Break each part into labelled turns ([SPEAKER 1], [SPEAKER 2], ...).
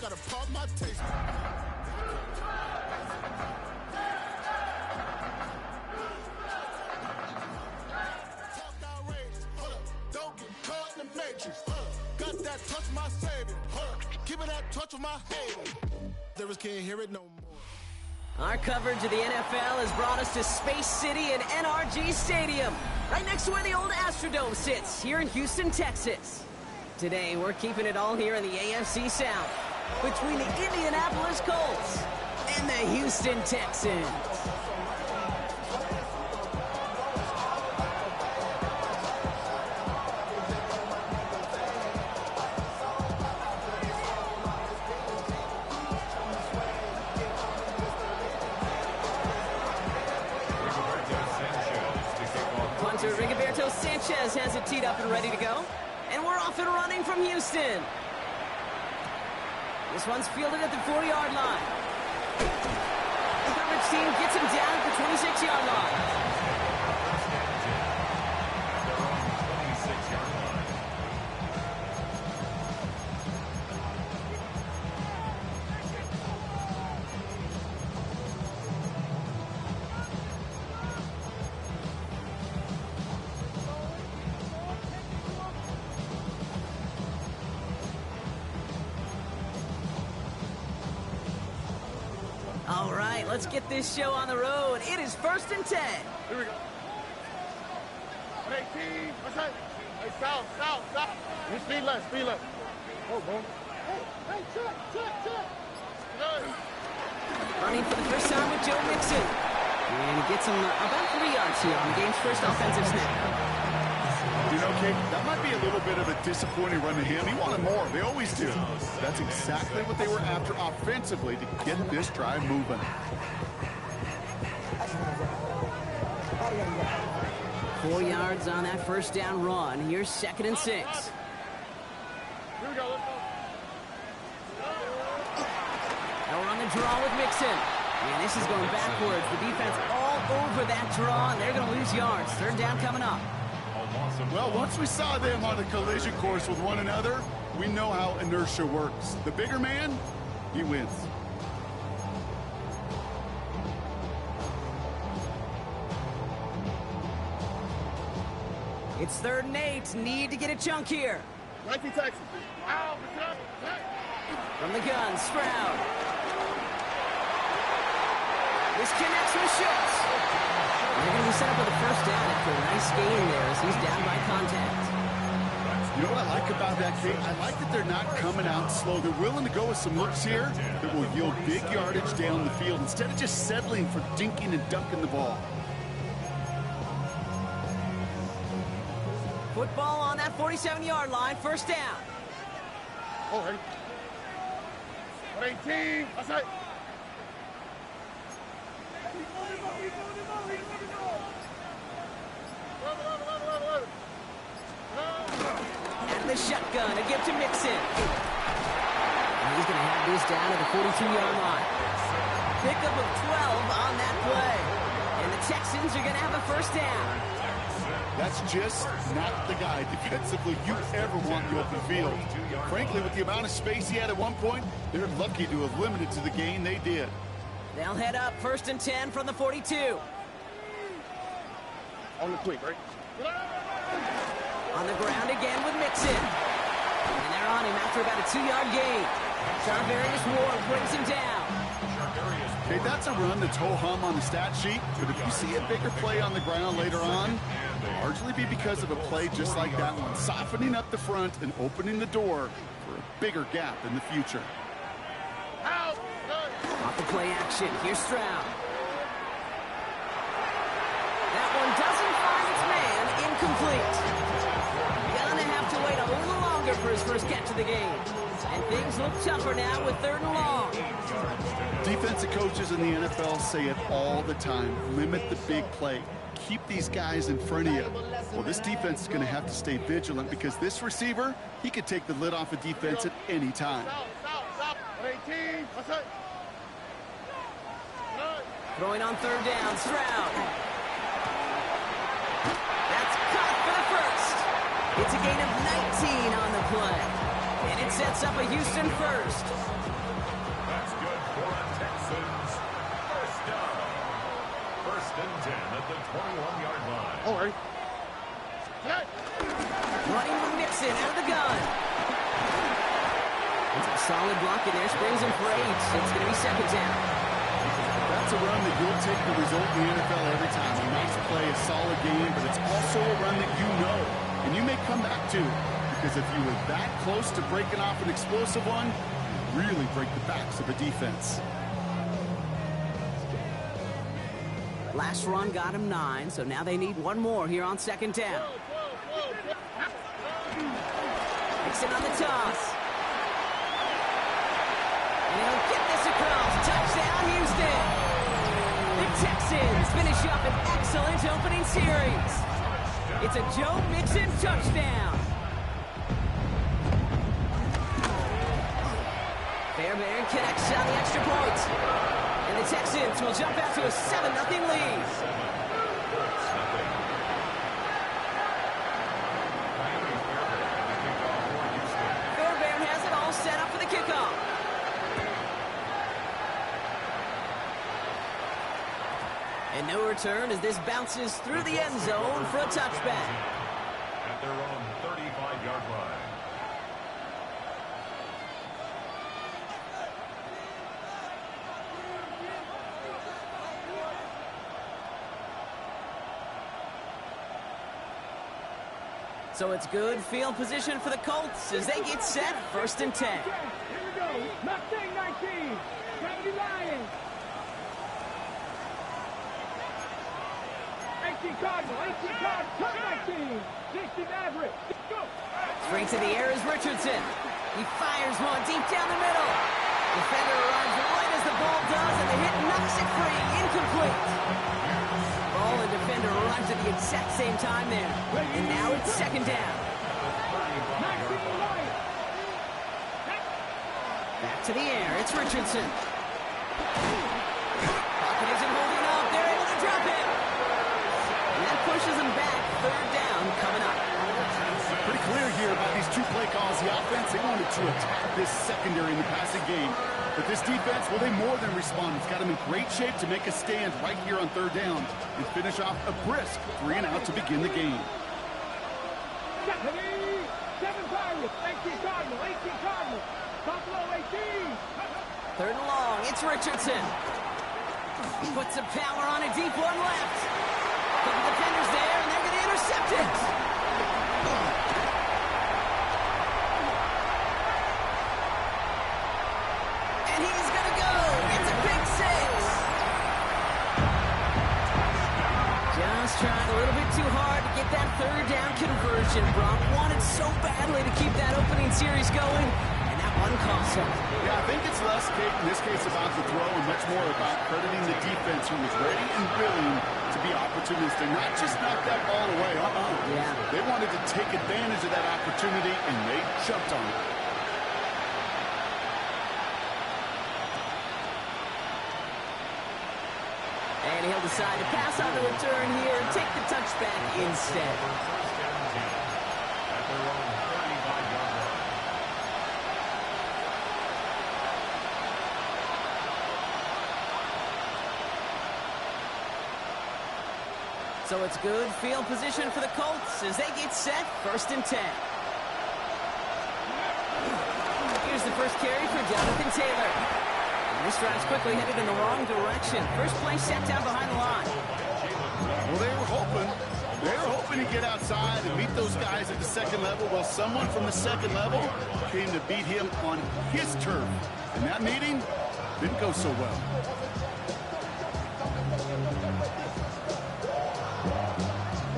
[SPEAKER 1] gotta pop my taste. Don't get caught in the matrix. Got that touch my savior. Keep it that touch with my hater. There can't hear it no more.
[SPEAKER 2] Our coverage of the NFL has brought us to Space City and NRG Stadium, right next to where the old Astrodome sits, here in Houston, Texas. Today, we're keeping it all here in the AFC South, between the Indianapolis Colts and the Houston Texans. Sanchez has it teed up and ready to go. And we're off and running from Houston. This one's fielded at the 40-yard line. The coverage team gets him down at the 26-yard line. All right, let's get this show on the road. It is 1st and 10.
[SPEAKER 1] Here we go. 18. What's that? Hey, south. You speed left. Oh, boom. Hey, check. Good.
[SPEAKER 2] Running for the first time with Joe Mixon. And he gets him about 3 yards here on the game's first offensive snap.
[SPEAKER 3] You know, Kate, that might be a little bit of a disappointing run to him. He wanted more. They always do. That's exactly what they were after offensively to get this drive moving.
[SPEAKER 2] Four yards on that first down run. Here's 2nd and 6.
[SPEAKER 1] Here we go. Let's go.
[SPEAKER 2] Now we're on the draw with Mixon. And this is going backwards. The defense all over that draw, and they're going to lose yards. 3rd down coming up.
[SPEAKER 3] Well, once we saw them on a collision course with one another, we know how inertia works. The bigger man, he wins.
[SPEAKER 2] It's 3rd and 8. Need to get a chunk here.
[SPEAKER 1] 19 Texas. Ow,
[SPEAKER 2] From the gun, Stroud. This connects with Schultz. They're going to be set up with a first down after a nice gain there as he's down by contact.
[SPEAKER 3] You know what I like about that, Kate? I like that they're not coming out slow. They're willing to go with some looks here that will yield big yardage down the field instead of just settling for dinking and dunking the ball.
[SPEAKER 2] Football on that 47-yard line, first down.
[SPEAKER 1] Oh, hey. 18. That's right.
[SPEAKER 2] Out of the shotgun, a give to Mixon. And he's going to have this down at the 42-yard line. Pickup of 12 on that play. And the Texans are going to have a first down.
[SPEAKER 3] That's just not the guy defensively you ever want in the open field. Frankly, with the amount of space he had at one point, they're lucky to have limited to the gain they did.
[SPEAKER 2] They'll head up 1st and 10 from the 42.
[SPEAKER 1] On the quick, right?
[SPEAKER 2] On the ground again with Mixon. And they're on him after about a 2-yard gain. Charvarius Ward brings him down.
[SPEAKER 3] Okay, that's a run that's ho-hum on the stat sheet, but if you see a bigger play on the ground later on, it'll largely be because of a play just like that one, softening up the front and opening the door for a bigger gap in the future.
[SPEAKER 2] Off the play action, here's Stroud. That one doesn't find its man, incomplete. Gonna have to wait a little longer for his first catch of the game. And things look tougher now with 3rd and long.
[SPEAKER 3] Defensive coaches in the NFL say it all the time. Limit the big play. Keep these guys in front of you. Well, this defense is going to have to stay vigilant because this receiver, he could take the lid off a defense at any time.
[SPEAKER 1] Stop. 18. What's that?
[SPEAKER 2] Throwing on 3rd down, Stroud. That's caught for the first. It's a gain of 19 on the play. And it sets up a Houston first.
[SPEAKER 4] That's good for a Texans first down. First and 10 at the 21-yard line.
[SPEAKER 1] All right.
[SPEAKER 2] Running with Mixon out of the gun. It's a solid block in there. Springs him for 8. It's going to be second down.
[SPEAKER 3] That's a run that you'll take the result in the NFL every time. A nice play, a solid game, but it's also a run that you know and you may come back to, because if you were that close to breaking off an explosive one, you really break the backs of a defense.
[SPEAKER 2] Last run got him 9, so now they need one more here on second down. Mixon on the toss. And he'll get this across. Touchdown, Houston. The Texans finish up an excellent opening series. It's a Joe Mixon touchdown. Fairbairn connects on the extra point. And the Texans will jump out to a 7-0 lead. Fairbairn has it all set up for the kickoff. And no return as this bounces through the end zone for a touchback.
[SPEAKER 4] At their own 35-yard line.
[SPEAKER 2] So it's good field position for the Colts as they get set, first and 10.
[SPEAKER 5] Here we go. Mustang 19. Gravity Lions. 18 Cardinal. 18 Cardinal. Turn 19. 60 Maverick. Go.
[SPEAKER 2] Straight to the air is Richardson. He fires one deep down the middle. Defender arrives right as the ball does, and the hit knocks it free. Incomplete. Ball and defender arrives at the exact same time there. And now it's second down.
[SPEAKER 5] 19 Lions.
[SPEAKER 2] Back to the air. It's Richardson. Pocket isn't holding up. They're able to drop it. And that pushes them back. Third down coming up.
[SPEAKER 3] Pretty clear here about these two play calls. The offense, they wanted to attack this secondary in the passing game. But this defense, well, they more than respond. It's got them in great shape to make a stand right here on third down and finish off a brisk 3 and out to begin the game.
[SPEAKER 5] 7 Pirates. 18 Cardinal. 18 Cardinal. Buffalo 18.
[SPEAKER 2] Third and long. It's Richardson. He puts some power on a deep one left. Couple defenders there, and they're going to intercept it. And he's going to go. It's a big 6. Just trying a little bit too hard to get that third down conversion. Brock wanted so badly to keep that opening series going, and that one cost him.
[SPEAKER 3] Yeah, I think it's less, Kate, in this case about the throw and much more about crediting the defense who was ready and willing to be opportunistic, not just knock that ball away.
[SPEAKER 2] Yeah.
[SPEAKER 3] They wanted to take advantage of that opportunity, and they jumped on it.
[SPEAKER 2] And he'll decide to pass on the return here and take the touchback instead.
[SPEAKER 4] At their own 35-yard line.
[SPEAKER 2] So it's good field position for the Colts as they get set, first and 10. Here's the first carry for Jonathan Taylor. And this drive's quickly headed in the wrong direction. First play set down behind the line.
[SPEAKER 3] Well, they were hoping to get outside and meet those guys at the second level. Well, someone from the second level came to beat him on his turf. And that meeting didn't go so well.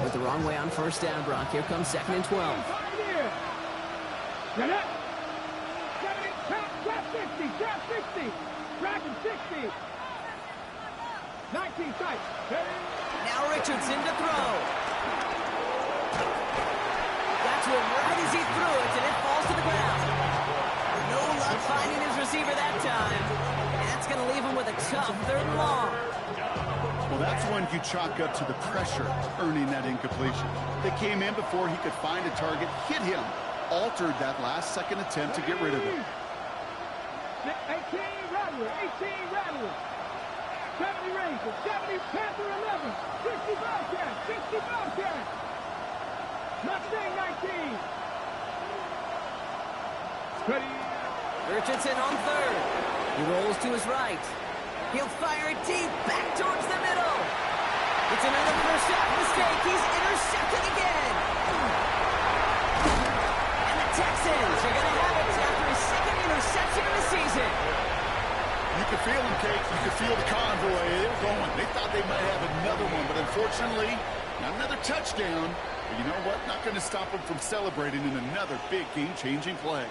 [SPEAKER 2] Went the wrong way on first down, Brock. Here comes second and 12.
[SPEAKER 5] Get it. Trap 60. Trap 60. Dragon 60. 19 tight.
[SPEAKER 2] Now Richardson to throw. Got to him right as he threw it, and it falls to the ground. No luck finding his receiver that time. And that's going to leave him with a tough third and long.
[SPEAKER 3] Well, that's one you chalk up to the pressure earning that incompletion. They came in before he could find a target, hit him, altered that last-second attempt to get rid of it.
[SPEAKER 5] 18 Rattler, 18 Rattler. 70 Ranger, 70 Panther 11, 60 Bobcat, 60 Bobcat. Mustang 19. Ready.
[SPEAKER 2] Richardson on third. He rolls to his right. He'll fire it deep, back towards the middle. It's another first half mistake. He's intercepted again. And the Texans are going to have it after his second interception of the season.
[SPEAKER 3] You could feel them, Kate. You could feel the convoy. They were going. They thought they might have another one, but unfortunately, not another touchdown. But you know what? Not going to stop them from celebrating in another big game-changing play.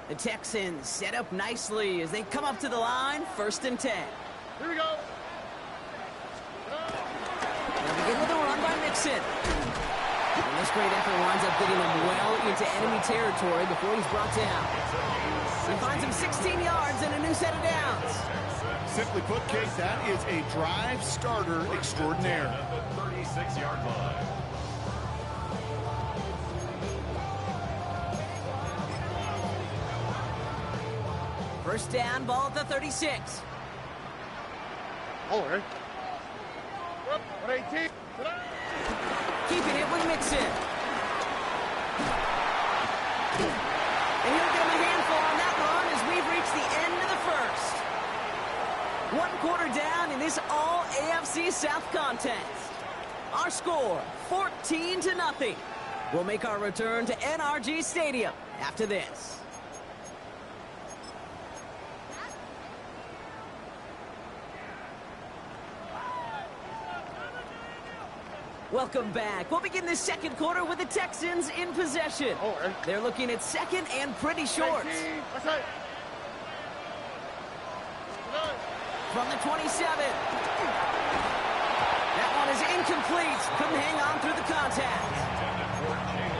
[SPEAKER 2] The Texans set up nicely as they come up to the line, 1st and 10.
[SPEAKER 5] Here we go.
[SPEAKER 2] They'll begin with a run by Mixon. And this great effort winds up getting him well into enemy territory before he's brought down. He finds him 16 yards and a new set of downs.
[SPEAKER 3] Simply put, Kate, that is a drive starter extraordinaire.
[SPEAKER 4] At the 36-yard line.
[SPEAKER 2] First down, ball at the 36.
[SPEAKER 5] All right. 118.
[SPEAKER 2] Keeping it with Mixon. And he'll get him a handful on that run as we've reached the end of the first. 1 quarter down in this all-AFC South contest. Our score, 14-0. We'll make our return to NRG Stadium after this. Welcome back. We'll begin this second quarter with the Texans in possession. They're looking at second and pretty short. From the 27. That one is incomplete. Couldn't hang on through the contact.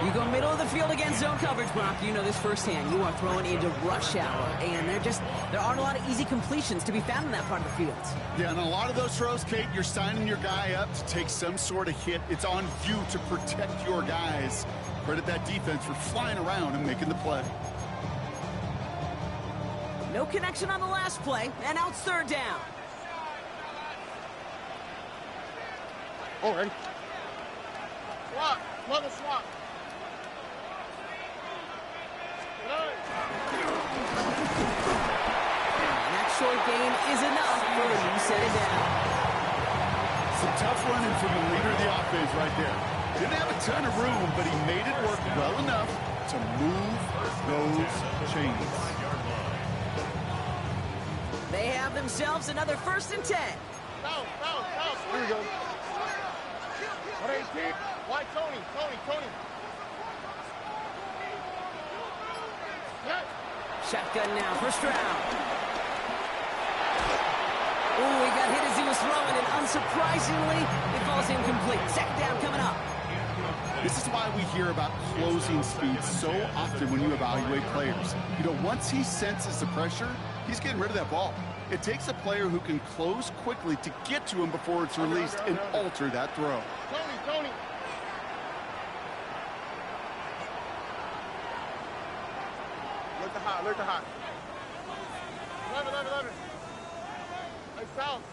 [SPEAKER 2] You go middle of the field against zone coverage, Brock. You know this firsthand. You are throwing into rush hour, and there aren't a lot of easy completions to be found in that part of the field.
[SPEAKER 3] Yeah, and a lot of those throws, Kate, you're signing your guy up to take some sort of hit. It's on you to protect your guys. Credit that defense for flying around and making the play.
[SPEAKER 2] No connection on the last play, and now it's 3rd down.
[SPEAKER 5] All right. Swap. Level swap.
[SPEAKER 2] And that short gain is enough for a new set it down.
[SPEAKER 3] Some tough running from the leader of the offense right there. Didn't have a ton of room, but he made it work well enough to move those chains.
[SPEAKER 2] They have themselves another 1st and 10.
[SPEAKER 5] Foul. Here we go. 118. Why Tony?
[SPEAKER 2] Shotgun now for Stroud. Ooh, he got hit as he was throwing, and unsurprisingly, it falls incomplete. 2nd down coming up.
[SPEAKER 3] This is why we hear about closing speed so often when you evaluate players. You know, once he senses the pressure, he's getting rid of that ball. It takes a player who can close quickly to get to him before it's released and alter that throw.
[SPEAKER 5] Tony. Look the hot. 11. Hey, south.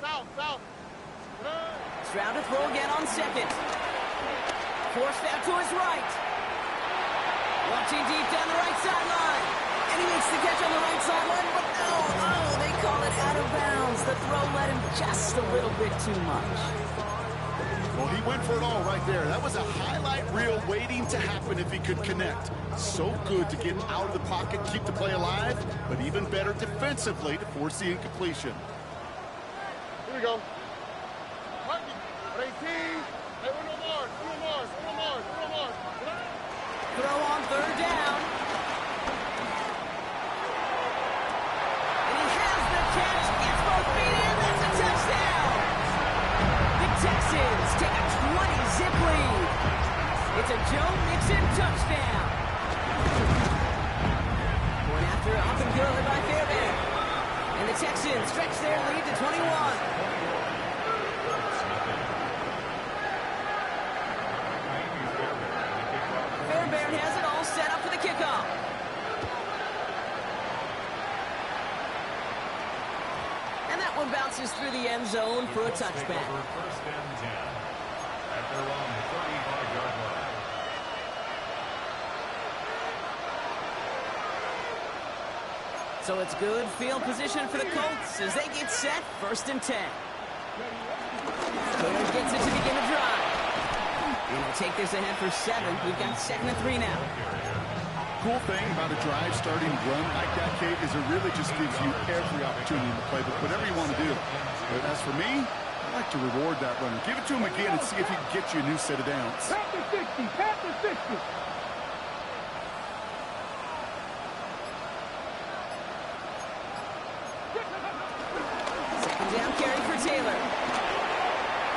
[SPEAKER 2] Stroud to throw again on 2nd. Forced out to his right. Watching deep down the right sideline. And he makes the catch on the right sideline, but no. Oh, they call it out of bounds. The throw led him just a little bit too much.
[SPEAKER 3] Well, he went for it all right there. That was a highlight reel waiting to happen if he could connect. So good to get out of the pocket, keep the play alive, but even better defensively to force the incompletion.
[SPEAKER 5] Here we go. 18. Hey, Uno Mars.
[SPEAKER 2] Throw on 3rd down. And he has the catch. Gets both feet in. That's a touchdown. The Texans take a 20-zip lead. It's a Joe Mixon touchdown. Going after up and good by Fairbairn. And the Texans stretch their lead to 21. one bounces through the end zone for a touchback.
[SPEAKER 4] First and 10 at their own 35-yard line.
[SPEAKER 2] So it's good field position for the Colts as they get set. First and 10. Taylor gets it to begin the drive. And they'll take this ahead for 7. We've got 2nd and 3 now.
[SPEAKER 3] Cool thing about a drive starting run like that, Kate, is it really just gives you every opportunity in the playbook, whatever you want to do. But as for me, I like to reward that runner. Give it to him again and see if he can get you a new set of downs.
[SPEAKER 5] Pat the 60, pat the 60.
[SPEAKER 2] Second down carry for Taylor.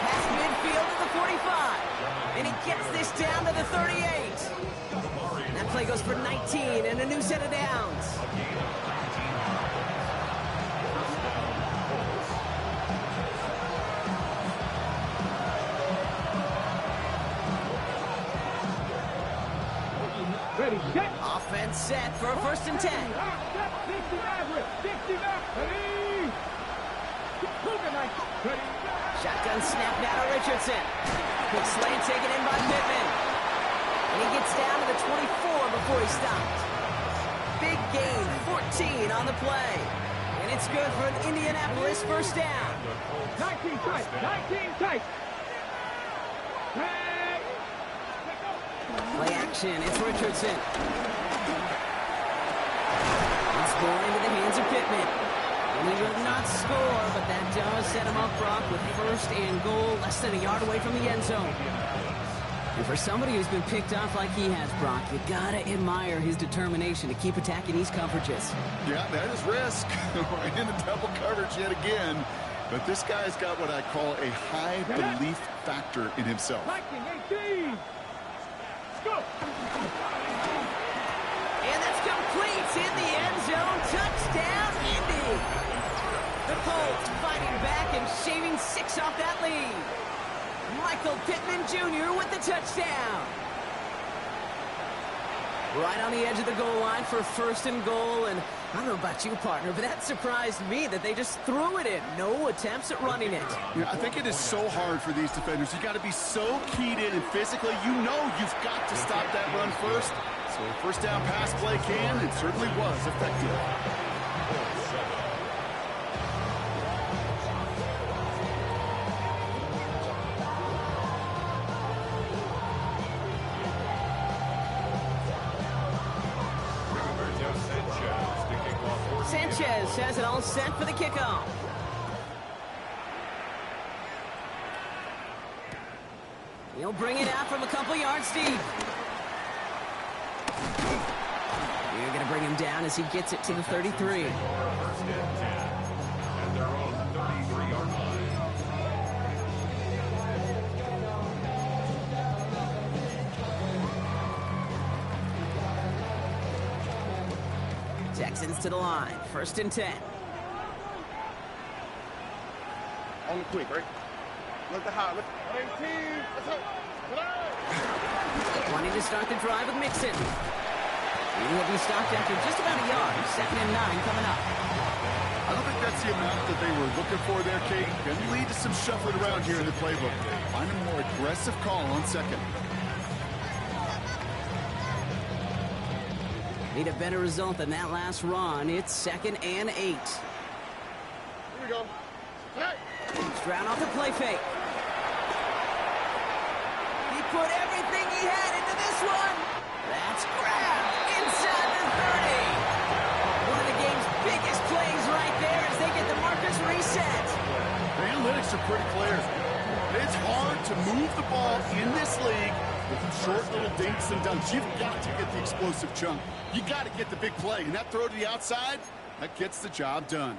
[SPEAKER 2] Past midfield to the 45. And he gets this down to the 38. That play goes for 19 and a new set of downs.
[SPEAKER 5] Ready, set.
[SPEAKER 2] Offense set for a first and 10.
[SPEAKER 5] 60 Maverick, 60 Maverick. Ready. Ready.
[SPEAKER 2] Shotgun snap now to Richardson. Quick slant taken in by Pittman. And he gets down to the 24 before he stopped. Big gain, 14 on the play. And it's good for an Indianapolis first down.
[SPEAKER 5] 19 tight, 19 tight. Hey.
[SPEAKER 2] Play action, it's Richardson. It's going into the hands of Pittman. And he will not score, but that does set him up, Brock, with first and goal, less than a yard away from the end zone. And for somebody who's been picked off like he has, Brock, you gotta admire his determination to keep attacking these coverages.
[SPEAKER 3] Yeah, that is risk. In the double coverage yet again. But this guy's got what I call a high belief factor in himself.
[SPEAKER 5] 19, 18. Go.
[SPEAKER 2] And that's complete in the end zone. Touchdown, Indy. The Colts fighting back and shaving 6 off that lead. Michael Pittman Jr. with the touchdown. Right on the edge of the goal line for first and goal. And I don't know about you, partner, but that surprised me that they just threw it in. No attempts at running it.
[SPEAKER 3] Yeah, I think it is so hard for these defenders. You got to be so keyed in and physically, you know you've got to stop that run first. So first down pass play can, and certainly was effective.
[SPEAKER 2] Sanchez has it all set for the kickoff. He'll bring it out from a couple yards deep. You're going to bring him down as he gets it to the 33.
[SPEAKER 4] First and 10 at their own 33-yard line.
[SPEAKER 2] Texans to the line. First and 10.
[SPEAKER 6] On the quick, right? Look the high. Look. 18. Let's go.
[SPEAKER 2] Wanting to start the drive with Mixon. He will be stopped after just about a yard. 2nd and 9 coming up.
[SPEAKER 3] I don't think that's the amount that they were looking for there, Kate. Going to lead to some shuffling around here in the playbook. Find a more aggressive call on second.
[SPEAKER 2] Need a better result than that last run. It's 2nd and 8.
[SPEAKER 6] Here we go. Hey.
[SPEAKER 2] Stroud off the play fake. He put everything he had into this one. That's grabbed inside the 30. One of the game's biggest plays right there as they get the markers reset.
[SPEAKER 3] The analytics are pretty clear. It's hard to move the ball in this league with short little dinks and dunks. You've got to get the explosive chunk. You got to get the big play. And that throw to the outside, that gets the job done.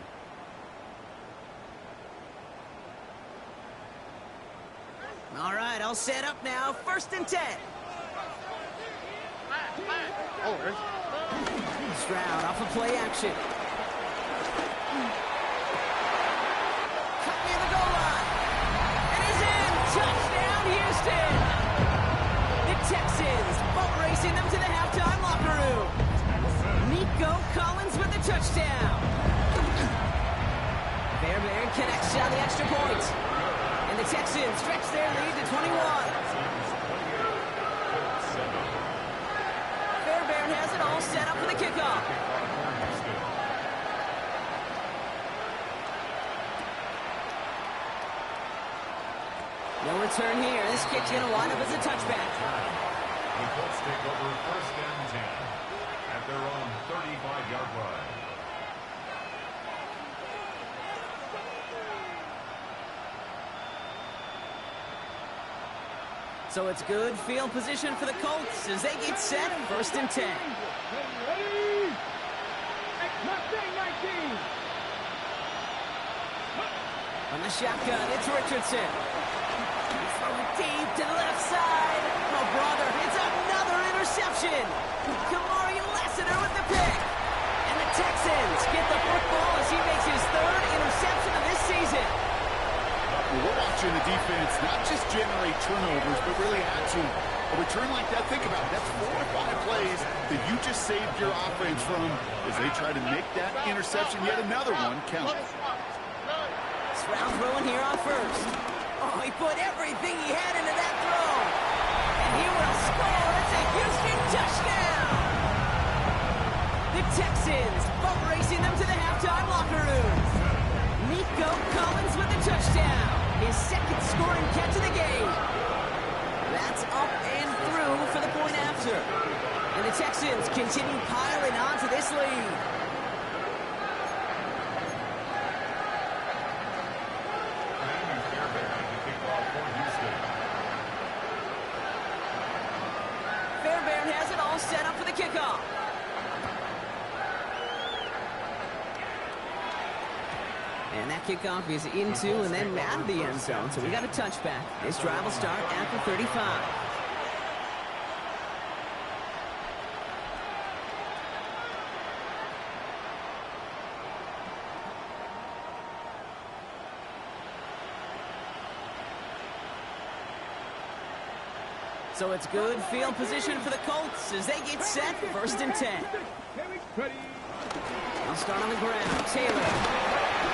[SPEAKER 2] All right, all set up now. First and 10.
[SPEAKER 6] Oh, there's
[SPEAKER 2] Stroud off of play action. Cut near the goal line. And he's in. Touchdown, Houston. The Texans boat racing them to the halftime locker room. Nico Collins with the touchdown. Fair Fairbairn connects on the extra point. And the Texans stretch their lead to 21. Fairbairn has it all set up for the kickoff. No return here. This kick's going to wind up as a touchback.
[SPEAKER 4] The Colts take over 1st and 10 at their own 35-yard line.
[SPEAKER 2] So it's good field position for the Colts as they get set. 1st and 10.
[SPEAKER 5] Ready? Mustang 19.
[SPEAKER 2] On the shotgun, it's Richardson. From deep to the left side. Oh, brother, it's another interception. Kamari Lassiter with the pick. And the Texans get the football as he makes his 3rd interception of this season.
[SPEAKER 3] Well, we're watching the defense not just generate turnovers, but really add to them. A return like that, think about it, that's 4 or 5 plays that you just saved your offense from as they try to make that interception, yet another one, count.
[SPEAKER 2] Stroud throwing here on 1st. Oh, he put everything he had into that throw. And he will score. It's a Houston touchdown. The Texans boat racing them to the halftime locker room. Nico Collins with the touchdown. His 2nd scoring catch of the game. That's up and through for the point after. And the Texans continue piling on to this lead. Fairbairn has it all set up for the kickoff. And that kickoff is into and then out of the end zone. So we got a touchback. This drive will start after 35. So it's good field position for the Colts as they get set. 1st and 10. They'll start on the ground. Taylor.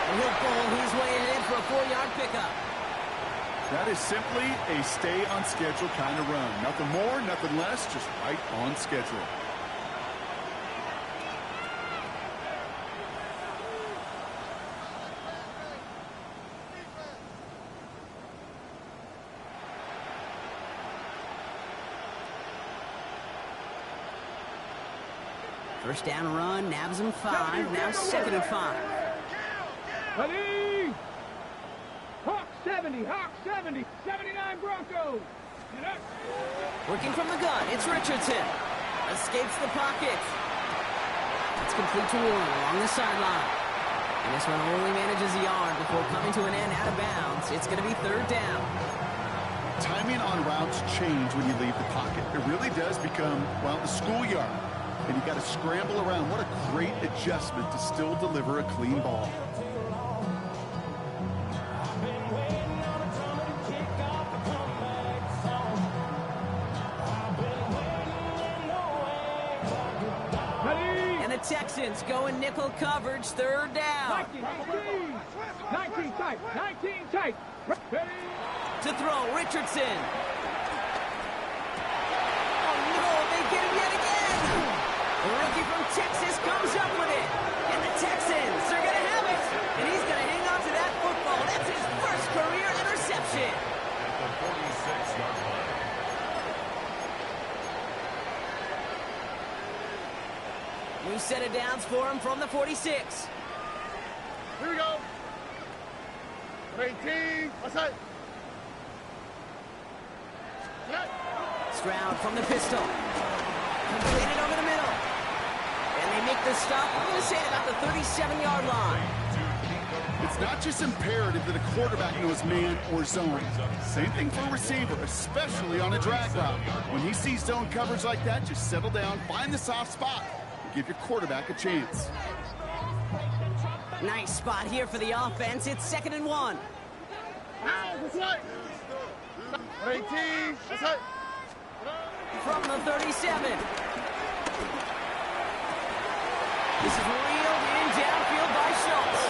[SPEAKER 2] And he'll bowl his way ahead for a 4-yard pickup.
[SPEAKER 3] That is simply a stay-on-schedule kind of run. Nothing more, nothing less, just right on schedule.
[SPEAKER 2] First down run, nabs him 5, now 2nd and 5.
[SPEAKER 5] Ready? Hawk 70, Hawk 70, 79 Broncos.
[SPEAKER 2] Working from the gun, it's Richardson. Escapes the pocket. It's complete to Warren along the sideline. And this one only manages a yard before coming to an end out of bounds. It's going to be 3rd down.
[SPEAKER 3] Timing on routes change when you leave the pocket. It really does become, well, the schoolyard. And you got to scramble around. What a great adjustment to still deliver a clean ball.
[SPEAKER 5] Ready?
[SPEAKER 2] And the Texans go in nickel coverage, 3rd down.
[SPEAKER 5] 19 tight, 19 tight. Ready?
[SPEAKER 2] To throw, Richardson. Oh no, they get him yet again. The rookie from Texas comes up with it. And the Texans are going to have it. And he's going to hang on to that football. That's his 1st career interception.
[SPEAKER 4] At the 46-yard line.
[SPEAKER 2] New set of downs for him from the 46.
[SPEAKER 6] Here we go. 18. What's that?
[SPEAKER 2] Stroud from the pistol. Completed over the middle. And they make the stop, I'm going to say, about the 37-yard line.
[SPEAKER 3] It's not just imperative that a quarterback knows man or zone. Same thing for a receiver, especially on a drag route. When he sees zone coverage like that, just settle down, find the soft spot, and give your quarterback a chance.
[SPEAKER 2] Nice spot here for the offense. It's 2nd and 1.
[SPEAKER 6] That's right. 18. That's right.
[SPEAKER 2] From the 37. This is reeled in downfield by Schultz.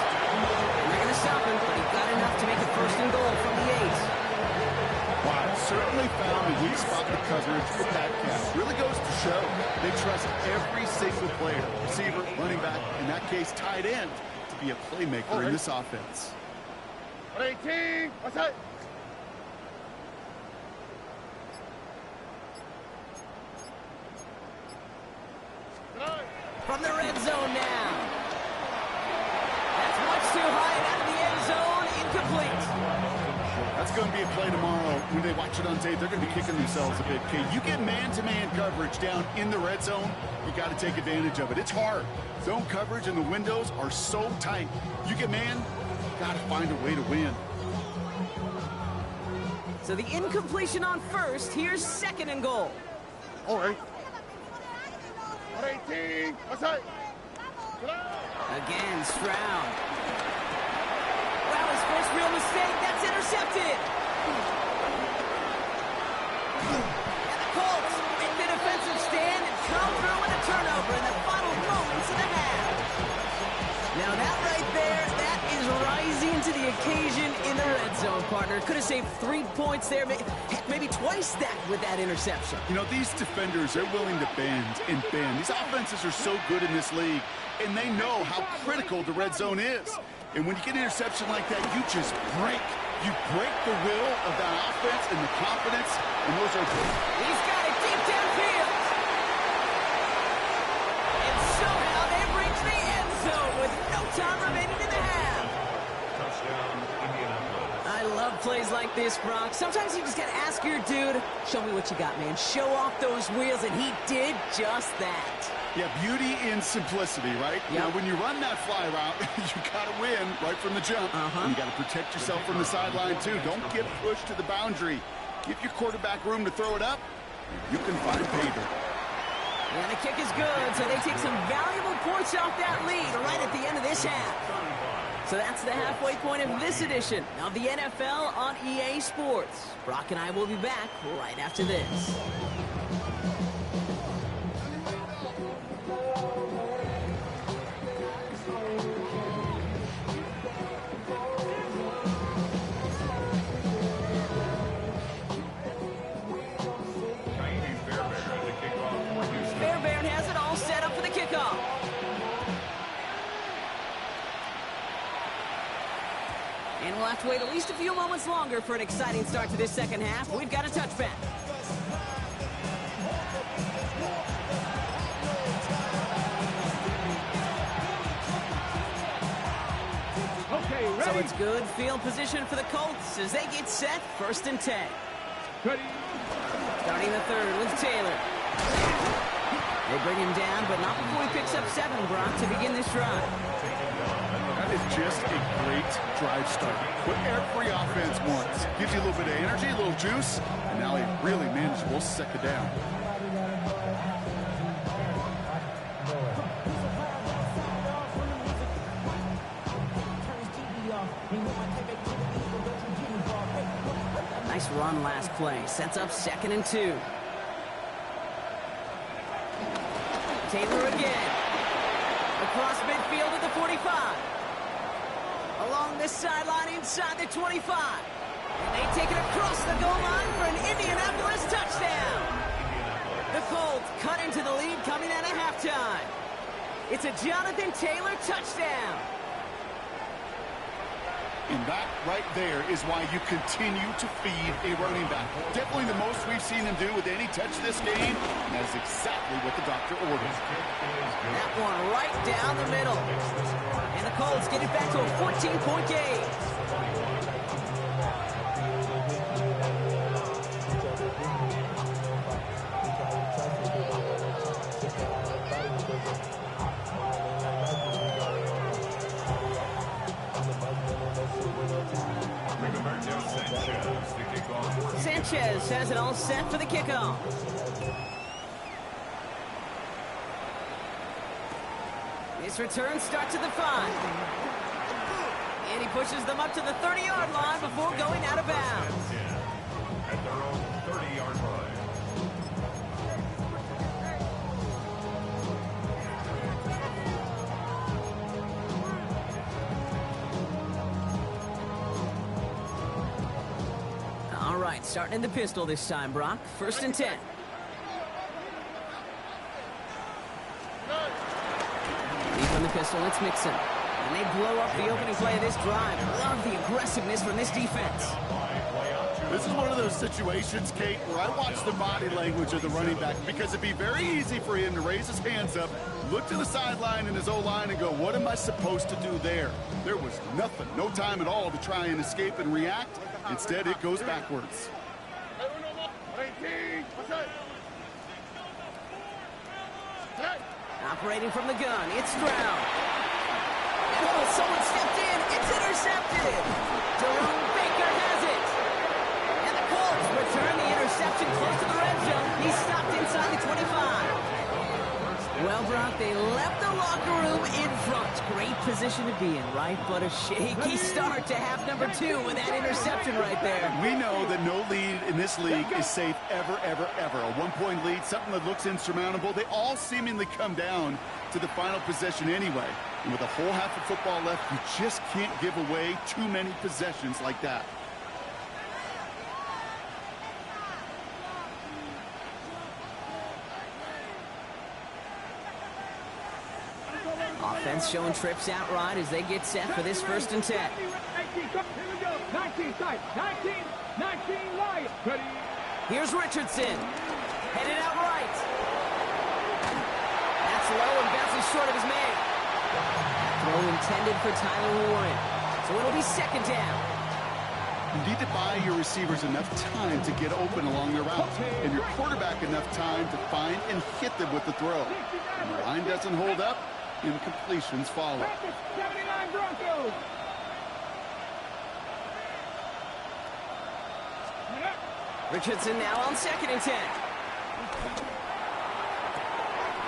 [SPEAKER 2] And they're going to stop happen, but he got enough to make it first and goal from the 8.
[SPEAKER 3] Wow, certainly found a weak spot in the coverage with that catch. Really goes to show they trust every single player, receiver, running back, in that case, tight end, to be a playmaker in this offense.
[SPEAKER 6] 18, what's that?
[SPEAKER 2] From the red zone now. That's much too high and out of the end zone. Incomplete.
[SPEAKER 3] That's going to be a play tomorrow. When they watch it on tape, they're going to be kicking themselves a bit. Okay, you get man-to-man coverage down in the red zone, you got to take advantage of it. It's hard. Zone coverage and the windows are so tight. You get man, got to find a way to win.
[SPEAKER 2] So the incompletion on first. Here's second and goal.
[SPEAKER 6] All right. 18, what's that?
[SPEAKER 2] Again, Stroud. Wow, his first real mistake. That's intercepted. And the Colts make the defensive stand and come through with a turnover in the final moments of the half. Now that right there, that is rising to the occasion in the red zone, partner. Could have saved 3 points there, heck, maybe twice that with that interception.
[SPEAKER 3] You know, these defenders, they're willing to bend and bend. These offenses are so good in this league, and they know how critical the red zone is. And when you get an interception like that, you just break. You break the will of that offense and the confidence, and those are good.
[SPEAKER 2] He's got it deep downfield. And somehow they've reached the end zone with no time remaining in the half.
[SPEAKER 4] Touchdown, Indianapolis.
[SPEAKER 2] I love plays like this, Brock. Sometimes you just got to ask your dude, show me what you got, man. Show off those wheels, and he did just that.
[SPEAKER 3] Yeah, beauty in simplicity, right?
[SPEAKER 2] Yep.
[SPEAKER 3] Now, when you run that fly route, you got to win right from the jump. And you got to protect yourself from the sideline, too. Don't get pushed to the boundary. Give your quarterback room to throw it up, and you can find pay dirt.
[SPEAKER 2] And the kick is good, so they take some valuable points off that lead right at the end of this half. So that's the halfway point of this edition of the NFL on EA Sports. Brock and I will be back right after this. Fairbairn has it all set up for the kickoff. And we'll have to wait at least a few moments longer for an exciting start to this second half. We've got a touchback.
[SPEAKER 5] Okay, ready?
[SPEAKER 2] So it's good field position for the Colts as they get set, 1st and 10.
[SPEAKER 5] Ready?
[SPEAKER 2] Starting the third with Taylor. They bring him down, but not before he picks up 7, Brock, to begin this drive.
[SPEAKER 3] That is just a great drive start. What every offense wants. Gives you a little bit of energy, a little juice, and now a really manageable second down.
[SPEAKER 2] Nice run last play. Sets up 2nd and 2. Taylor again. Across midfield at the 45. Along this sideline inside the 25. And they take it across the goal line for an Indianapolis touchdown. The Colts cut into the lead coming out of halftime. It's a Jonathan Taylor touchdown.
[SPEAKER 3] And that right there is why you continue to feed a running back. Definitely the most we've seen him do with any touch this game. And that is exactly what the doctor ordered.
[SPEAKER 2] That one right down the middle. And the Colts get it back to a 14-point game. Sanchez has it all set for the kickoff. This return starts at the 5. And he pushes them up to the 30-yard line before going out of bounds.
[SPEAKER 4] At their own 30-yard line.
[SPEAKER 2] Starting in the pistol this time, Brock. 1st and 10. Lead from the pistol, it's Mixon. And they blow up the opening play of this drive. Love the aggressiveness from this defense.
[SPEAKER 3] This is one of those situations, Kate, where I watch the body language of the running back, because it'd be very easy for him to raise his hands up, look to the sideline in his O-line and go, what am I supposed to do there? There was nothing, no time at all to try and escape and react. Instead, it goes backwards.
[SPEAKER 2] Operating from the gun, it's Stroud. Oh, someone stepped in. It's intercepted. Jerome Baker has it. And the Colts return the interception close to the red zone. He's stopped inside the 25. Well, Brock, they left the locker room in front. Great position to be in, right? But a shaky start to half number 2 with that interception right there.
[SPEAKER 3] We know that no lead in this league is safe ever, ever, ever. A one-point lead, something that looks insurmountable. They all seemingly come down to the final possession anyway. And with a whole half of football left, you just can't give away too many possessions like that.
[SPEAKER 2] Offense showing trips out right as they get set for this 1st and 10.
[SPEAKER 5] 19 tight. 19 Lions. Ready.
[SPEAKER 2] Here's Richardson. Headed out right. That's low and bounces short of his man. Throw intended for Tyler Warren. So it'll be 2nd down.
[SPEAKER 3] You need to buy your receivers enough time to get open along their route, and your quarterback enough time to find and hit them with the throw. When the line doesn't hold up, incompletions follow.
[SPEAKER 5] 79 Broncos.
[SPEAKER 2] Richardson now on 2nd and 10.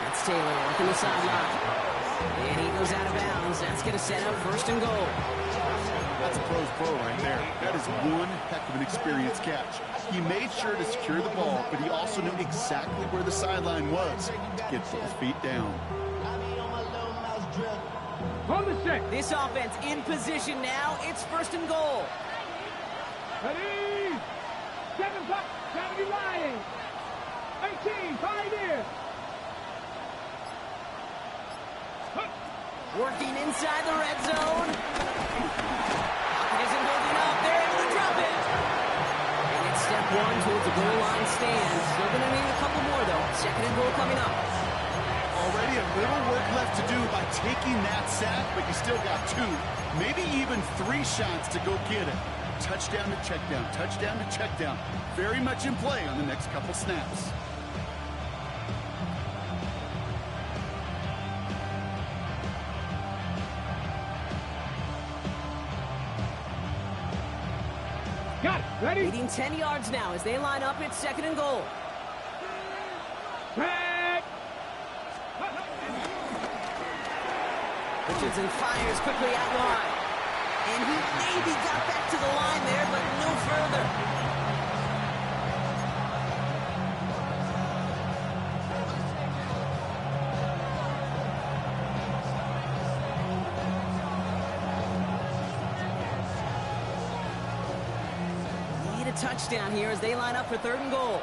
[SPEAKER 2] That's Taylor working the sideline. And he goes out of bounds. That's going to set up 1st and goal.
[SPEAKER 3] That's a pro's pro right there. That is one heck of an experienced catch. He made sure to secure the ball, but he also knew exactly where the sideline was to get both feet down.
[SPEAKER 5] On the set.
[SPEAKER 2] This offense in position now. It's 1st and goal.
[SPEAKER 5] Ready. 70 Lions. 18 Pioneers.
[SPEAKER 2] Working inside the red zone. Pocket isn't holding up. They're able to drop it. And it's step 1 towards the goal line stand. Still going to need a couple more, though. 2nd and goal coming up.
[SPEAKER 3] Already a little work left to do by taking that sack, but you still got 2, maybe even 3 shots to go get it. Touchdown to check down, touchdown to check down. Very much in play on the next couple snaps.
[SPEAKER 5] Got it. Ready.
[SPEAKER 2] Leading 10 yards now as they line up. It's 2nd and goal.
[SPEAKER 5] Back.
[SPEAKER 2] Richardson fires quickly out wide. And he maybe got back to the line there, but no further. Touchdown here as they line up for 3rd and goal.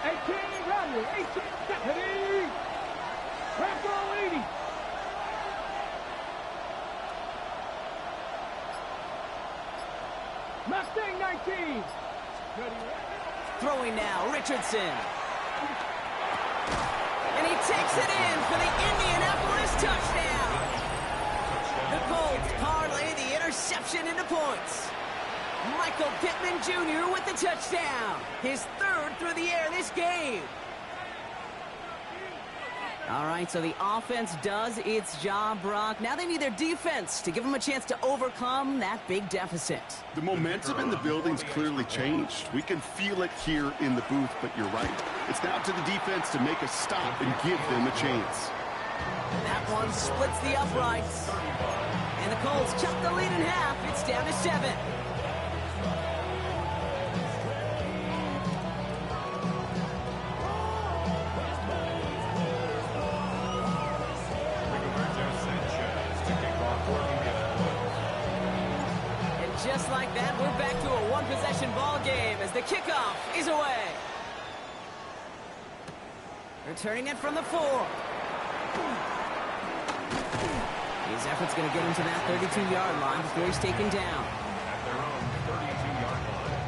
[SPEAKER 5] 18 Rodney. 18 Stephanie. Rambo 80. Mustang 19.
[SPEAKER 2] Throwing now, Richardson. And he takes it in for the Indianapolis touchdown. The Colts parlay the interception into points. Michael Pittman Jr. with the touchdown. His 3rd through the air this game. All right, so the offense does its job, Brock. Now they need their defense to give them a chance to overcome that big deficit.
[SPEAKER 3] The momentum in the building's clearly changed. We can feel it here in the booth, but you're right. It's now to the defense to make a stop and give them a chance.
[SPEAKER 2] That one splits the uprights. And the Colts chop the lead in half. It's down to 7. just like that, we're back to a one-possession ball game as the kickoff is away. Returning it from the 4. His effort's going to get him to that 32-yard line before he's taken down.
[SPEAKER 4] At their own 32-yard line.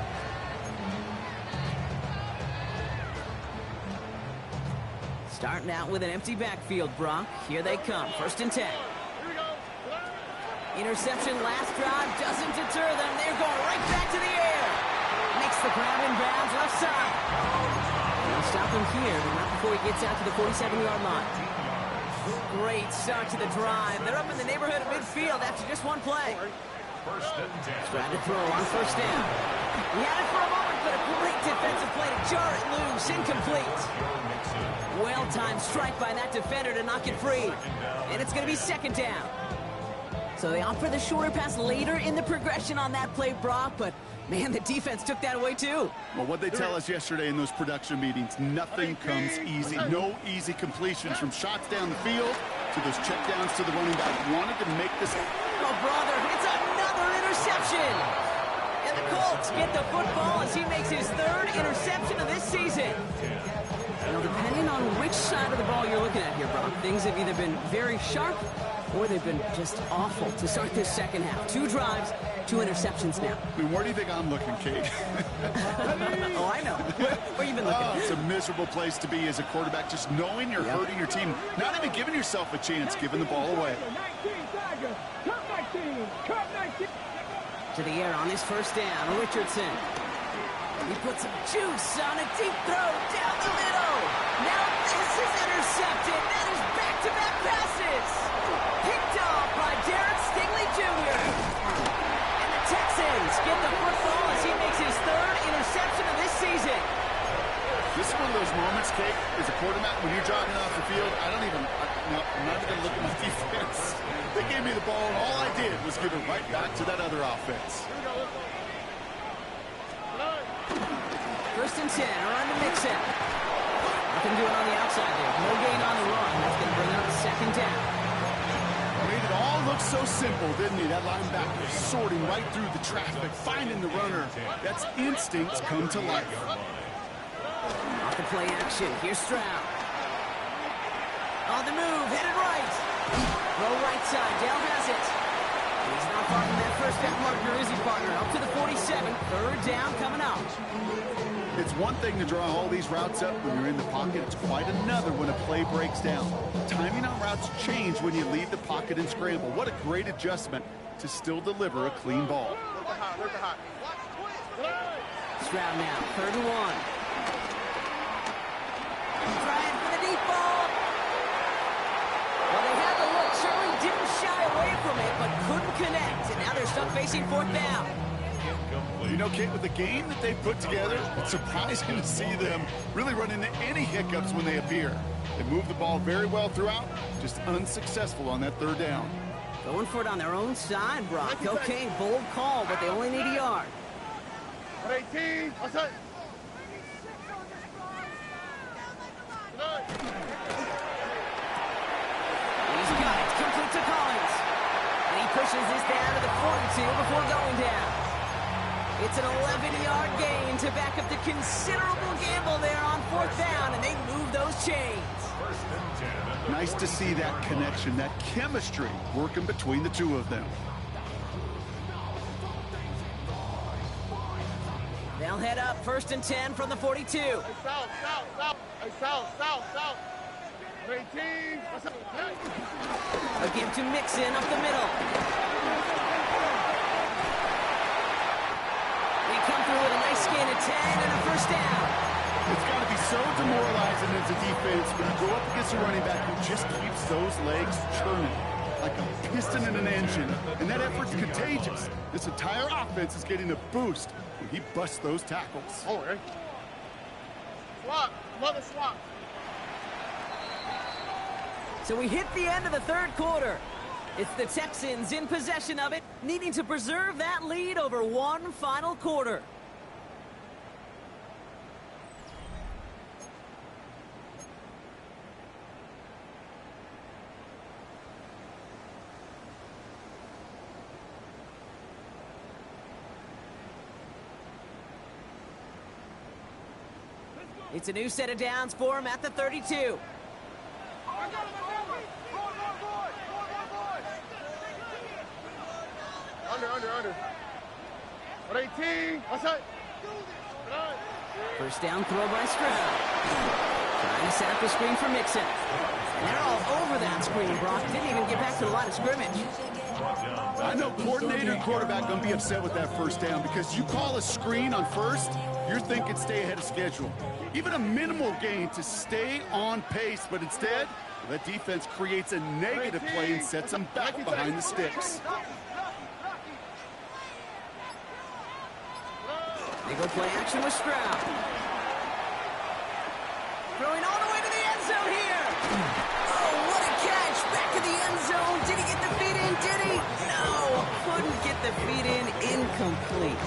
[SPEAKER 2] Starting out with an empty backfield, Brock. Here they come. 1st and 10. Interception last drive doesn't deter them. They're going right back to the air. Makes the grab in bounds left side. They'll stop him here, but not before he gets out to the 47-yard line. Great start to the drive. They're up in the neighborhood of midfield after just one play.
[SPEAKER 4] 1st and 10.
[SPEAKER 2] Tried to throw on 1st down. He had it for a moment, but a great defensive play to jar it loose. Incomplete. Well-timed strike by that defender to knock it free. And it's going to be 2nd down. So they opt for the shorter pass later in the progression on that play, Brock, but man, the defense took that away too.
[SPEAKER 3] Well, what they tell us yesterday in those production meetings, nothing comes easy. No easy completions from shots down the field to those checkdowns to the running back. Wanted to make this...
[SPEAKER 2] Oh, brother, it's another interception. And the Colts get the football as he makes his 3rd interception of this season. You know, depending on which side of the ball you're looking at here, Brock, things have either been very sharp or they've been just awful to start this second half. 2 drives, 2 interceptions now.
[SPEAKER 3] I mean, where do you think I'm looking, Kate?
[SPEAKER 2] Oh, I know. Where you been looking?
[SPEAKER 3] It's a miserable place to be as a quarterback, just knowing you're hurting your team, not even giving yourself a chance, giving the ball away.
[SPEAKER 2] To the air on his 1st down, Richardson. He puts some juice on a deep throw down the middle. Now this is intercepted. That is back-to-back passes. Picked off by Derek Stingley Jr. And the Texans get the football as he makes his 3rd interception of this season.
[SPEAKER 3] This is one of those moments, Kate, as a quarterback, when you're jogging off the field, I'm not even going to look at my defense. They gave me the ball, and all I did was give it right back to that other offense.
[SPEAKER 2] 1st and 10, around to Mixon. Nothing doing on the outside there. No gain on the run. That's going to bring up 2nd down.
[SPEAKER 3] Made it all look so simple, didn't he? That linebacker sorting right through the traffic, finding the runner. That's instincts come to life.
[SPEAKER 2] Off the play action. Here's Stroud. On the move, headed right. Throw right side. Dale has it. He's not far from that 1st down marker, is he, partner? Up to the 47. 3rd down coming out.
[SPEAKER 3] It's one thing to draw all these routes up when you're in the pocket. It's quite another when a play breaks down. Timing on routes change when you leave the pocket and scramble. What a great adjustment to still deliver a clean ball.
[SPEAKER 2] Stroud now, 3rd and 1. Trying for the deep ball. Well, they had the look. Certainly didn't shy away from it, but couldn't connect. And now they're stuck facing 4th down.
[SPEAKER 3] You know, Kate, with the game that they put together, it's surprising to see them really run into any hiccups when they appear. They moved the ball very well throughout, just unsuccessful on that 3rd down.
[SPEAKER 2] Going for it on their own side, Brock. Okay, bold call, but they only need a yard.
[SPEAKER 6] 18, what's up?
[SPEAKER 2] He's got it. Complete to Collins. And he pushes this down to the 42 before going down. It's an 11-yard gain to back up the considerable gamble there on 4th down, and they move those chains.
[SPEAKER 4] 1st and 10.
[SPEAKER 3] Nice to see that connection, that chemistry working between the two of them.
[SPEAKER 2] They'll head up 1st and 10 from the 42.
[SPEAKER 6] Hey, south. Hey, south. 18, what's up?
[SPEAKER 2] Again to Mixon up the middle. They come through with a nice gain of 10 and a 1st down.
[SPEAKER 3] It's got to be so demoralizing as a defense when you go up against a running back who just keeps those legs churning like a piston in an engine. And that effort's contagious. This entire offense is getting a boost when he busts those tackles.
[SPEAKER 6] Oh, right. Swap. Another swap.
[SPEAKER 2] So we hit the end of the 3rd quarter. It's the Texans in possession of it, needing to preserve that lead over one final quarter. It's a new set of downs for him at the 32.
[SPEAKER 6] Under. 18. Outside.
[SPEAKER 2] First down throw by Stroud. Trying to set up a screen for Mixon. And they're all over that screen, Brock. Didn't even get back to the line of scrimmage.
[SPEAKER 3] I know coordinator and quarterback going to be upset with that first down because you call a screen on first, you're thinking stay ahead of schedule. Even a minimal gain to stay on pace, but instead, that defense creates a negative play and sets them back behind the sticks.
[SPEAKER 2] They go play action with Stroud. Throwing all the way to the end zone here. Oh, what a catch. Back to the end zone. Did he get the feet in? Did he? No. Couldn't get the feet in. Incomplete.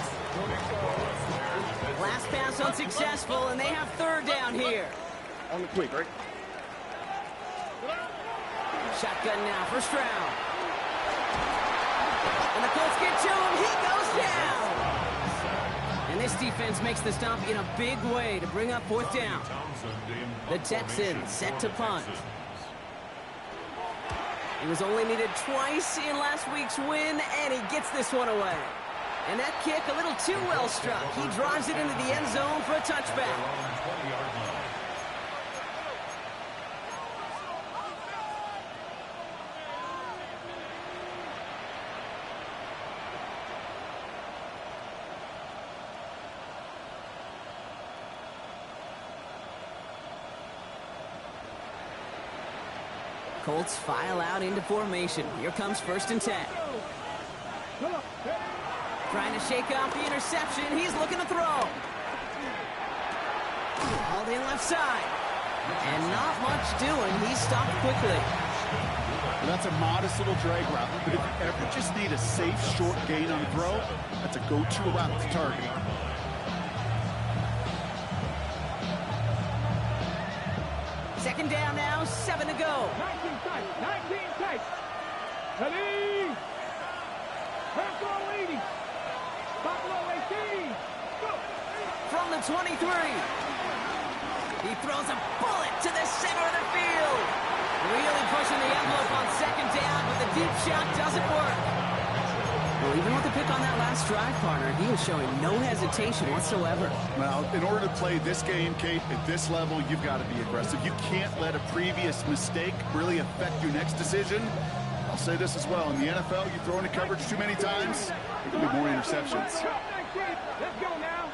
[SPEAKER 2] Last pass unsuccessful, and they have third down here.
[SPEAKER 6] On the quick, right?
[SPEAKER 2] Shotgun now for Stroud. And the Colts get to him. He goes down. And this defense makes the stop in a big way to bring up fourth down. The Texans set to punt. He was only needed twice in last week's win, and he gets this one away. And that kick a little too well struck. He drives it into the end zone for a touchback. Colts file out into formation. Here comes 1st and 10. Trying to shake off the interception. He's looking to throw. Hauled in left side. And not much doing. He's stopped quickly.
[SPEAKER 3] Well, that's a modest little drag route. But if you ever just need a safe, short gain on the throw, that's a go-to route to target.
[SPEAKER 2] Second down now, 7 to go.
[SPEAKER 5] 19 tight. Ready? Buffalo 80. Buffalo 18. Go.
[SPEAKER 2] From the 23. He throws a bullet to the center of the field. Really pushing the envelope on second down, but the deep shot doesn't work. Well, even with the pick on that last drive, partner, he was showing no hesitation whatsoever.
[SPEAKER 3] Well, in order to play this game, Kate, at this level, you've got to be aggressive. You can't let a previous mistake really affect your next decision. I'll say this as well. In the NFL, you throw into coverage too many times, there can be more interceptions.
[SPEAKER 5] Let's go now.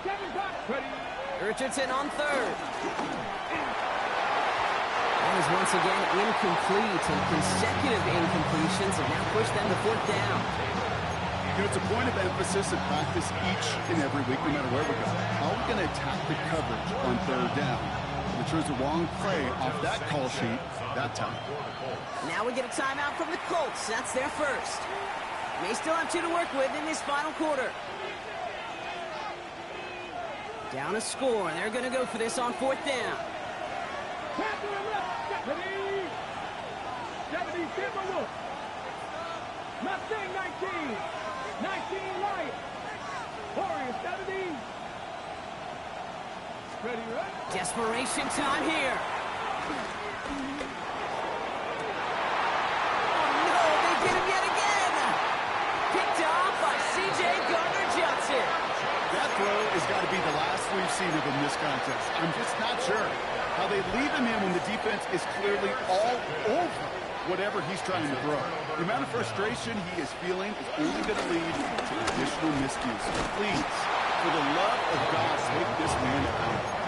[SPEAKER 5] 7 tight. Ready?
[SPEAKER 2] Richardson on third. That is once again incomplete, and consecutive incompletions have now pushed them to fourth down.
[SPEAKER 3] You know, it's a point of emphasis in practice each and every week, no matter where we go. How are we going to attack the coverage on third down? We chose the wrong play off that call sheet that time.
[SPEAKER 2] Now we get a timeout from the Colts. That's their first. They still have 2 to work with in this final quarter. Down a score. They're going to go for this on fourth down.
[SPEAKER 5] Ready? 70 Timberwolves. Mustang 19. 19 Lions. Warriors 70. Ready, right?
[SPEAKER 2] Desperation time here. Oh no, they get him yet again. Picked off by C.J. Gardner-Johnson.
[SPEAKER 3] That throw has got to be the last we've seen of him this contest. I'm just not sure how they leave him in when the defense is clearly all over whatever he's trying to throw. The amount of frustration he is feeling is only going to lead to additional miscues. Please, for the love of God, take this man out.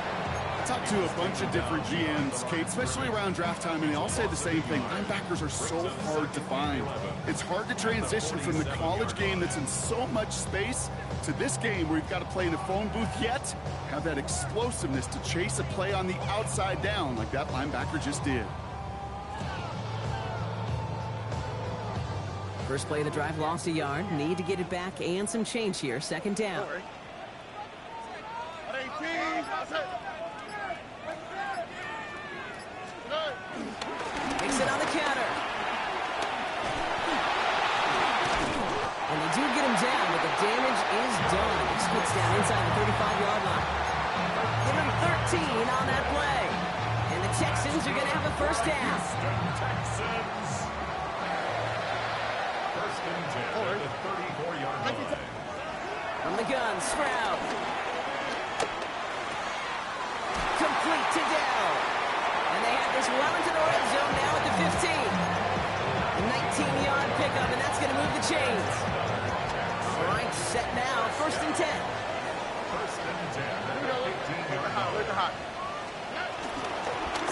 [SPEAKER 3] I talked to a bunch of different GMs, Kate, especially around draft time, and they all say the same thing. Linebackers are so hard to find. It's hard to transition from the college game that's in so much space to this game where you've got to play in a phone booth, yet have that explosiveness to chase a play on the outside down like that linebacker just did.
[SPEAKER 2] First play of the drive lost a yard. Need to get it back and some change here. Second down.
[SPEAKER 6] 18.
[SPEAKER 2] Makes it on the counter. And they do get him down, but the damage is done. He splits down inside the 35-yard line. on that play. And the Texans are going to have a first down.
[SPEAKER 4] Texans. First and 10 at the 34-yard line.
[SPEAKER 2] From the gun, Sprout. Complete to Dell. And they have this well into the red zone now at the 15. A 19-yard pickup, and that's going to move the chains. All right, set now, first and 10.
[SPEAKER 4] First and 10 at the 18-yard line.
[SPEAKER 6] Where's the hot?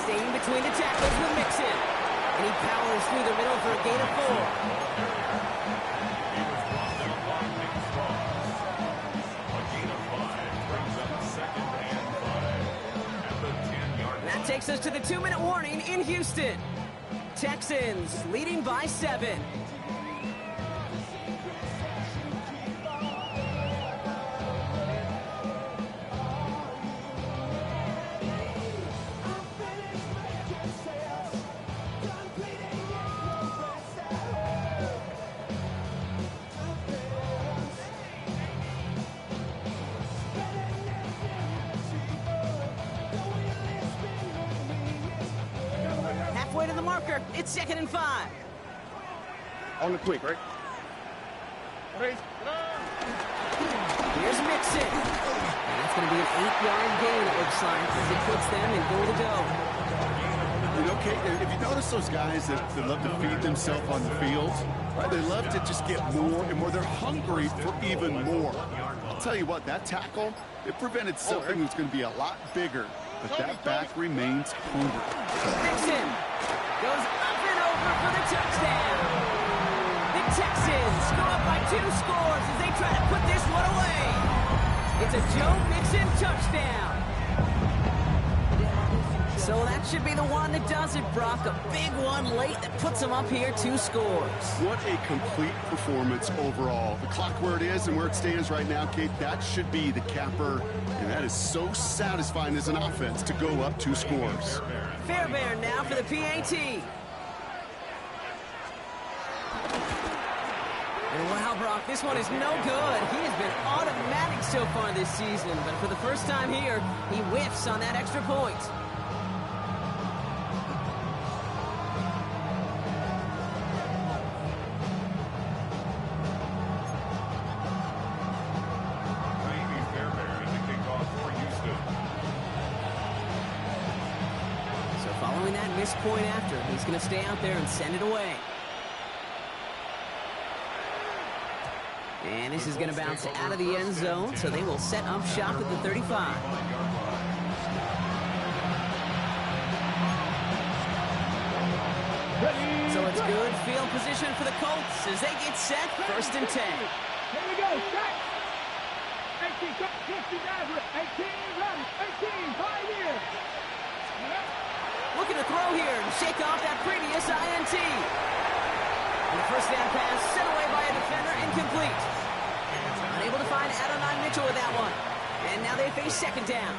[SPEAKER 2] Staying between the tackles with Mixon. And he powers through the middle for a gain of 4.
[SPEAKER 4] He was brought down by Nick Strong. A gain of 5 brings up second and 5 at the 10-yard line.
[SPEAKER 2] That takes us to the 2-minute warning in Houston. Texans leading by 7. Halfway to the marker. It's 2nd and 5.
[SPEAKER 6] On the quick, right?
[SPEAKER 2] Here's Mixon. And that's going to be an 8-yard gain, it looks like, as it puts them in goal to go.
[SPEAKER 3] You know, Kate, if you notice those guys that love to feed themselves on the field, right? They love to just get more and more. They're hungry for even more. I'll tell you what, that tackle, it prevented something that's going to be a lot bigger. But that back remains hungry.
[SPEAKER 2] Mixon goes up and over for the touchdown. The Texans go up by 2 scores as they try to put this one away. It's a Joe Mixon touchdown. So that should be the one that does it, Brock. A big one late that puts them up here 2 scores.
[SPEAKER 3] What a complete performance overall. The clock where it is and where it stands right now, Kate, that should be the capper. And that is so satisfying as an offense to go up 2 scores.
[SPEAKER 2] Fairbairn now for the PAT. And wow, Brock, this one is no good. He has been automatic so far this season, but for the first time here, he whiffs on that extra point.
[SPEAKER 4] Amy Fairbairn in the kickoff for Houston.
[SPEAKER 2] So following that missed point after, he's going to stay out there and send it away. And this is going to bounce out of the end zone, so they will set up shop at the 35. So it's good field position for the Colts as they get set, first and 10.
[SPEAKER 5] Here we go, set. 18, 50, average. 18, ready. 18, 5 years.
[SPEAKER 2] Looking to throw here and shake off that previous INT. And the first down pass sent away by a defender, incomplete. Unable to find Adonai Mitchell with that one. And now they face second down.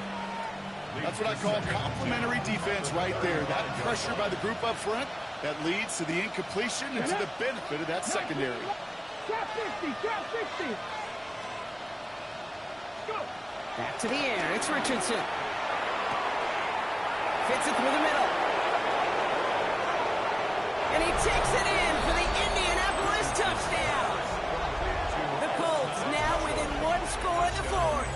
[SPEAKER 3] That's what I call complimentary defense right there. That pressure by the group up front, that leads to the incompletion and to the benefit of that secondary.
[SPEAKER 5] Trap 50, trap 60. Go.
[SPEAKER 2] Back to the air, it's Richardson. Fits it through the middle. And he takes it in for the Indianapolis touchdown. The Colts now within 1 score in the 4th.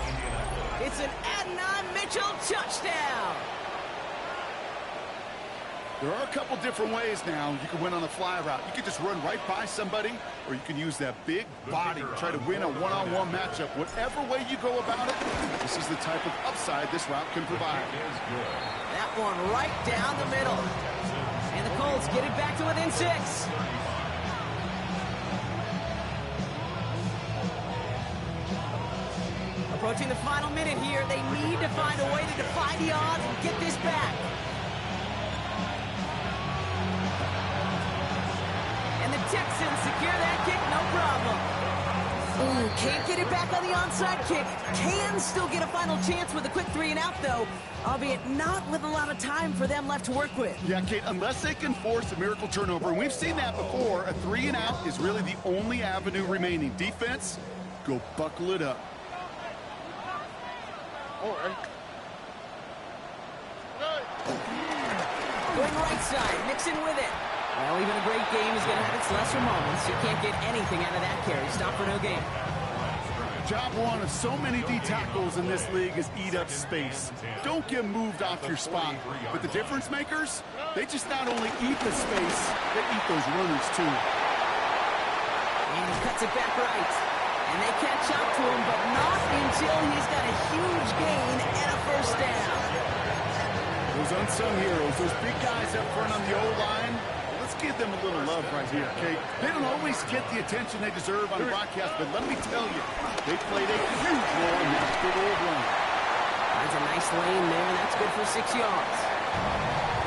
[SPEAKER 2] It's an Adonai Mitchell touchdown.
[SPEAKER 3] There are a couple different ways now you can win on a fly route. You can just run right by somebody, or you can use that big body to try to win a one-on-one matchup. Whatever way you go about it, this is the type of upside this route can provide.
[SPEAKER 2] That one right down the middle. And the Colts get it back to within 6. Approaching the final minute here, they need to find a way to defy the odds and get this back. And the Texans secure that kick, no problem. Ooh, can't get it back on the onside kick. Can still get a final chance with a quick 3-and-out, though, albeit not with a lot of time for them left to work with.
[SPEAKER 3] Yeah, Kate, unless they can force a miracle turnover, and we've seen that before, a 3-and-out is really the only avenue remaining. Defense, go buckle it up.
[SPEAKER 6] All right.
[SPEAKER 2] Going right side, mixing with it. Well, even a great game is going to have its lesser moments. You can't get anything out of that carry. Stop for no gain.
[SPEAKER 3] Job one of so many D tackles in this league is eat up space. Don't get moved off your spot. But the difference makers, they just not only eat the space, they eat those runners too.
[SPEAKER 2] And he cuts it back right. And they catch up to him, but not until he's got a huge gain and a first down.
[SPEAKER 3] Those unsung heroes, those big guys up front on the O-line, let's give them a little love right here, okay? They don't always get the attention they deserve on broadcast, but let me tell you, they played a huge role in that big old run.
[SPEAKER 2] That's a nice lane there. That's good for 6 yards.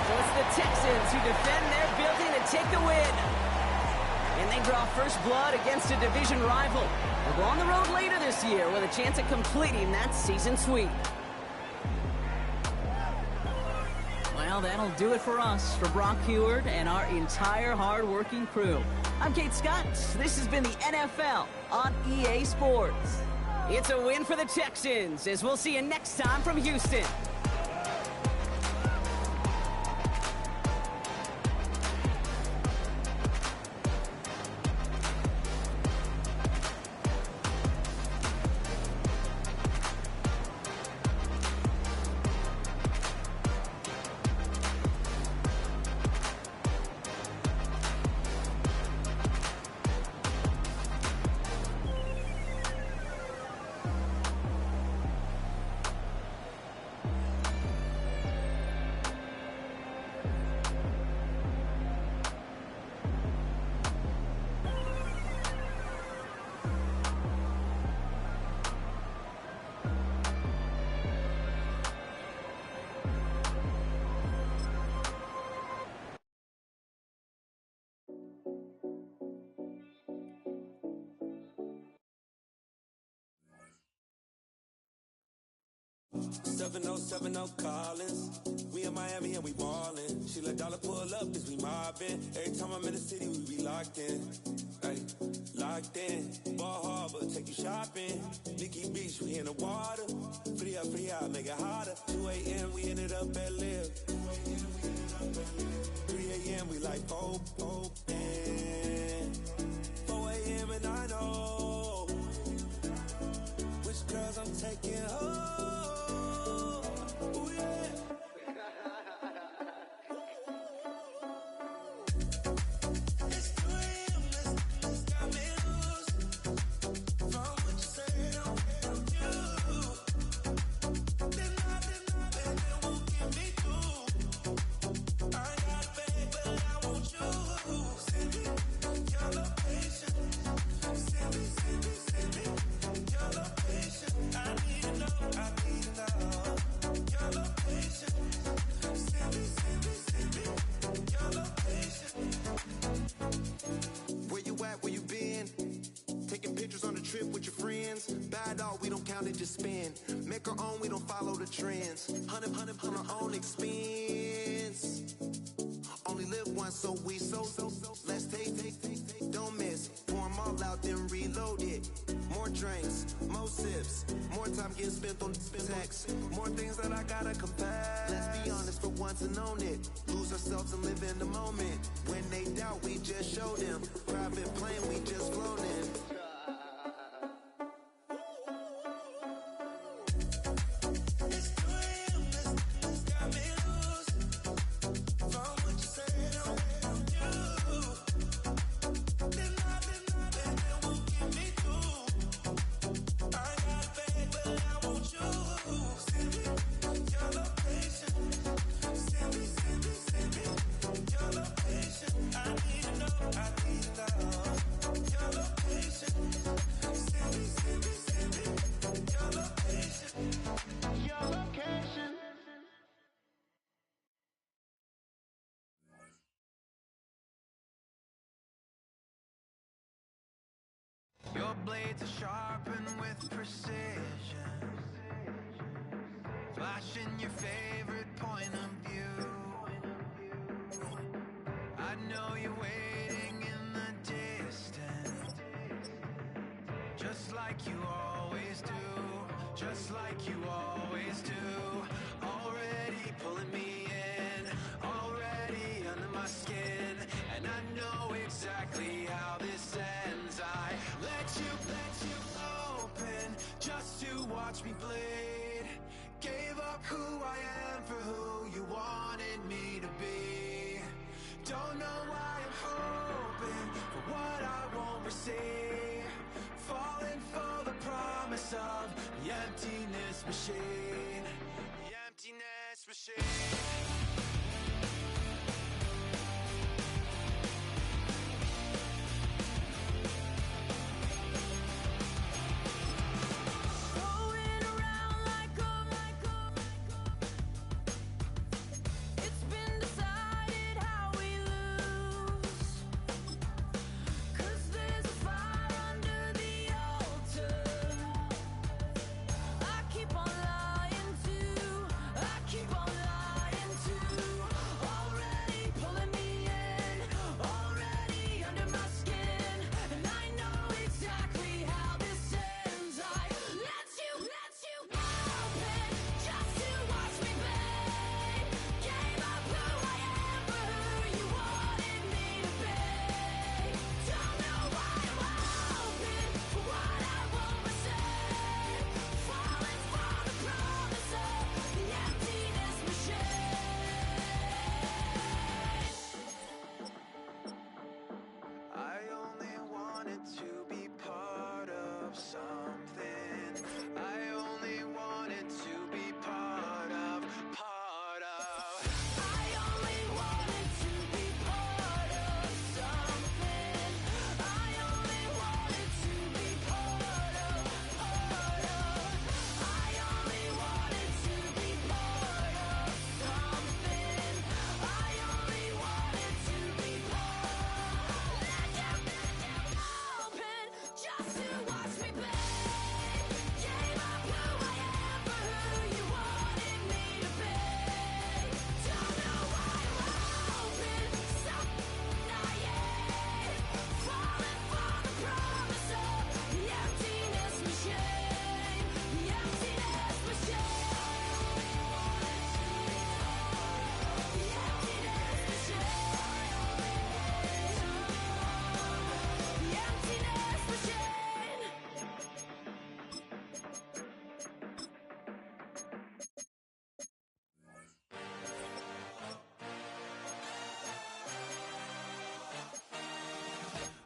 [SPEAKER 2] So it's the Texans who defend their building and take the win. And they draw first blood against a division rival. They'll go on the road later this year with a chance at completing that season sweep. Well, that'll do it for us, for Brock Heward and our entire hard-working crew. I'm Kate Scott. This has been the NFL on EA Sports. It's a win for the Texans, as we'll see you next time from Houston.
[SPEAKER 7] Seven oh 70 Collins. We in Miami and we ballin'. She let dollar pull up cause we mobbin'. Every time I'm in the city, we be locked in. Ay, locked in. Ball Harbor, take you shopping. Nikki Beach, we in the water. Free up, make it hotter. 2 a.m. we ended up at Live. 3 a.m. we like open. 4 a.m. and I know which girls I'm taking home. Ooh, yeah. It's 3 a.m. This got me loose. From what you say, don't you. Then it won't get me through. I ain't got a bag, but I want you. Send me your location. Send me your location. I need to know. Your location. Send me your location.
[SPEAKER 8] Where you at, where you been? Taking pictures on the trip with your friends. Bad all, we don't count it, just spend. Make our own, we don't follow the trends. 100 on our own expense. Only live once, so we so. Let's take. Don't miss. Pour 'em all out, then reload it. More drinks, more sips. More time getting spent on text. More things that I gotta compare. Let's be honest for once and own it. Lose ourselves and live in the moment. When they doubt, we just show them. Private plane, we just flown in.
[SPEAKER 7] It's 3 a.m. This got me loose. From what you say, don't you. Then it won't get me through. I ain't got a bag, but I want you. Send me your location. Send me your location. I need to know. Your location. Send me your location. Your location.
[SPEAKER 9] Your blades are sharpened with precision, flashing your favorite point of view. I know you're waiting in the distance, just like you always do, just like you always do. Already pulling me in, already me bleed. Gave up who I am for who you wanted me to be. Don't know why I'm hoping for what I won't receive. Falling for the promise of the emptiness machine. The emptiness machine.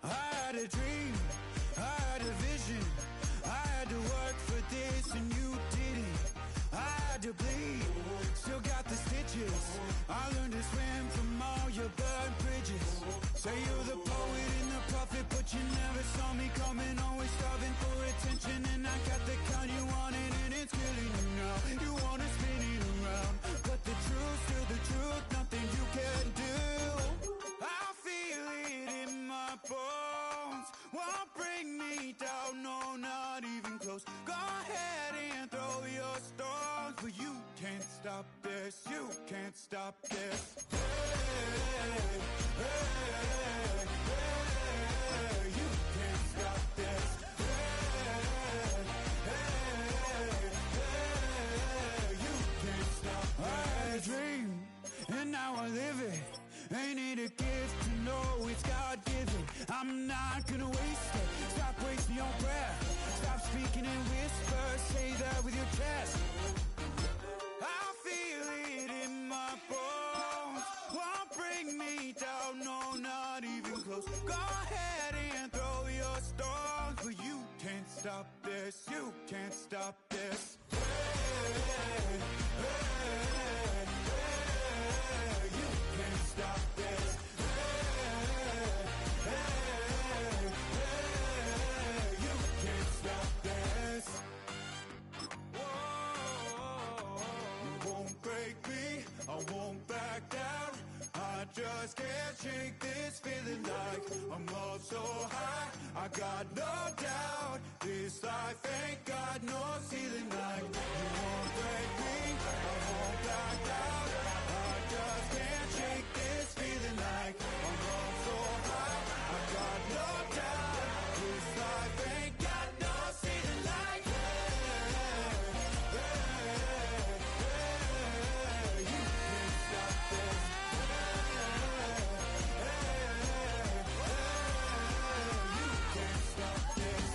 [SPEAKER 9] I had a dream, I had a vision. I had to work for this and you didn't. I had to bleed, still got the stitches. I learned to swim from all your burned bridges. Say you're the poet and the prophet, but you never saw me coming. Always starving for attention, and I got the kind you wanted, and it's killing you now. You wanna spin it around, but the truth's still the truth. Nothing you can do. I feel it in my bones. Won't bring me down, no, not even close. Go ahead and throw your stones, but you can't stop this. You can't stop this. Hey, hey, hey, you can't stop this. Hey, hey, hey, you can't stop this. I had a dream, and now I live it. Ain't it a gift to know it's God-given? I'm not gonna waste it. Stop wasting your breath. Stop speaking in whispers. Say that with your chest. I feel it in my bones. Won't bring me down, no, not even close. Go ahead and throw your stones, but you can't stop this. You can't stop this. Hey, hey, hey, hey, you can't stop this. Hey, hey, hey, you can't stop this. Whoa, you won't break me, I won't back down. I just can't shake this feeling like I'm up so high. I got no doubt this life ain't got no ceiling like. You won't break me, I won't back down. I just can't shake this feeling like I'm up so high. I got no doubt this life ain't got no ceiling like. Hey, hey, hey, you can't stop this. You can't stop this.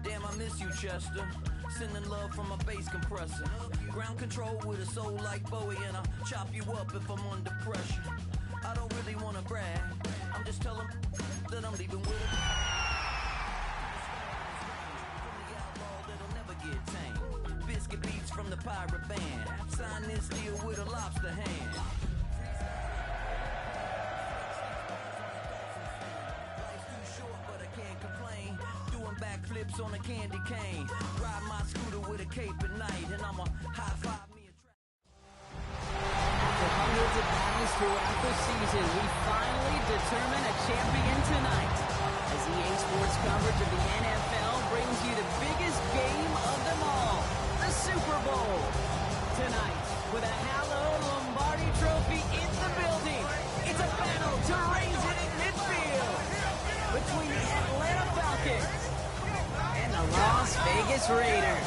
[SPEAKER 10] Damn, I miss you, Chester. Sending love from a bass compressor. Ground control with a soul like Bowie, and I'll chop you up if I'm under pressure. I don't really want to brag. I'm just telling that I'm leaving with a from the outlaw that'll never get tamed. Biscuit beats from the pirate band. Sign this deal with a lobster hand. Life's too short, but I can't complain. Doing backflips on a candy cane. Ride my scooter with a cape at night, and I'm a high five me a track.
[SPEAKER 2] After hundreds of battles throughout the season, we finally determine a champion tonight. As EA Sports coverage of the NFL brings you the biggest game of them all, the Super Bowl. Tonight, with a hallowed Lombardi trophy in the building, it's a battle to raise it in midfield between the Atlanta Falcons and the Las Vegas Raiders.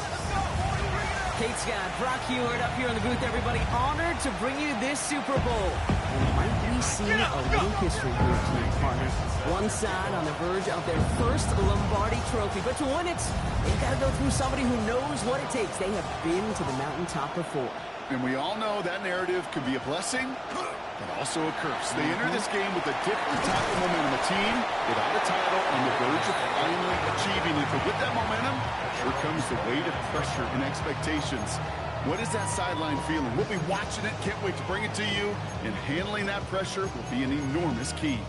[SPEAKER 2] Kate Scott, Brock Heward up here in the booth, everybody. Honored to bring you this Super Bowl. And might we see a little history here tonight, partner? One side on the verge of their first Lombardi trophy. But to win it, they've got to go through somebody who knows what it takes. They have been to the mountaintop before.
[SPEAKER 3] And we all know that narrative can be a blessing, but also a curse. They enter this game with a different type of momentum. A team without a title on the verge of finally achieving it. But with that momentum, here comes the weight of pressure and expectations. What is that sideline feeling? We'll be watching it. Can't wait to bring it to you. And handling that pressure will be an enormous key.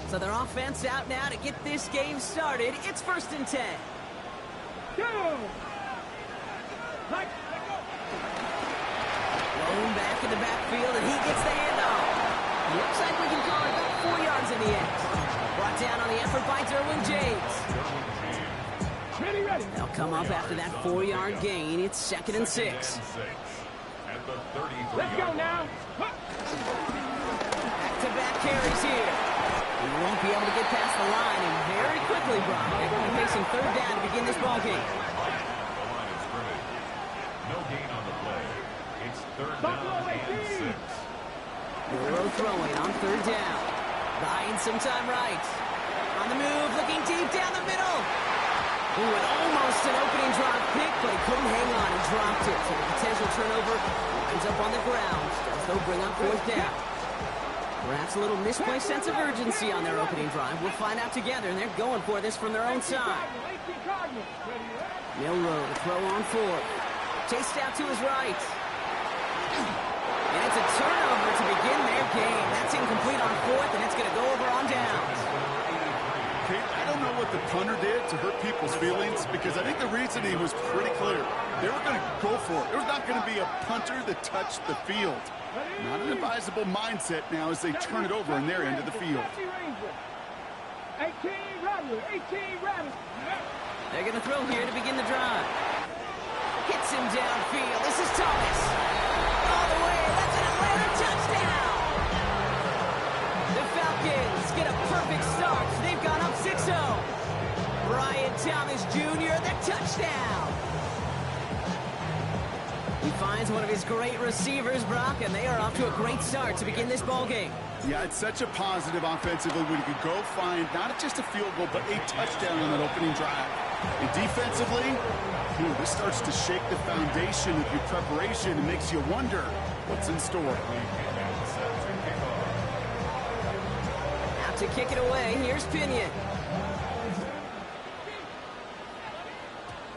[SPEAKER 2] So their offense out now to get this game started. It's 1st and 10.
[SPEAKER 5] Go!
[SPEAKER 2] Lone back in the backfield, and he gets the handoff. Looks like we can call it about 4 yards in the end. Brought down on the effort by Derwin James.
[SPEAKER 5] Ready.
[SPEAKER 2] They'll come up after that 4-yard gain. It's 2nd and 6.
[SPEAKER 4] At the 33.
[SPEAKER 5] Let's go now.
[SPEAKER 2] Back-to-back carries here. We won't be able to get past the line, and very quickly, Brock, they're going to be facing 3rd down to begin this ballgame.
[SPEAKER 4] The line of scrimmage. No gain on the play. It's 3rd down and 6.
[SPEAKER 2] Burrow throwing on 3rd down. Buying some time right. On the move, looking deep down the middle. Ooh, and almost an opening drop pick, but he couldn't hang on and dropped it. So the potential turnover ends up on the ground. Does though bring up 4th down. Perhaps a little misplaced sense of urgency on their opening drive. We'll find out together, and they're going for this from their own side. Milrow to throw on 4th. Chased out to his right. And it's a turnover to begin their game. That's incomplete on 4th, and it's going to go over on downs.
[SPEAKER 3] Kate, I don't know what the punter did to hurt people's feelings, because I think the reasoning was pretty clear. They were going to go for it. There's not going to be a punter that touched the field. Not an advisable mindset now as they turn it over in their end of the field.
[SPEAKER 5] 18 Rattler.
[SPEAKER 2] They're going to throw here to begin the drive. Hits him downfield. This is Thomas. All the way. That's an Atlanta touchdown. The Falcons get a perfect start. They've gone up 6-0. Brian Thomas Jr., the touchdown. He finds one of his great receivers, Brock, and they are off to a great start to begin this ballgame.
[SPEAKER 3] Yeah, it's such a positive offensively when you can go find not just a field goal, but a touchdown on that opening drive. And defensively, this starts to shake the foundation of your preparation and makes you wonder what's in store.
[SPEAKER 2] Out to kick it away, here's Pinion.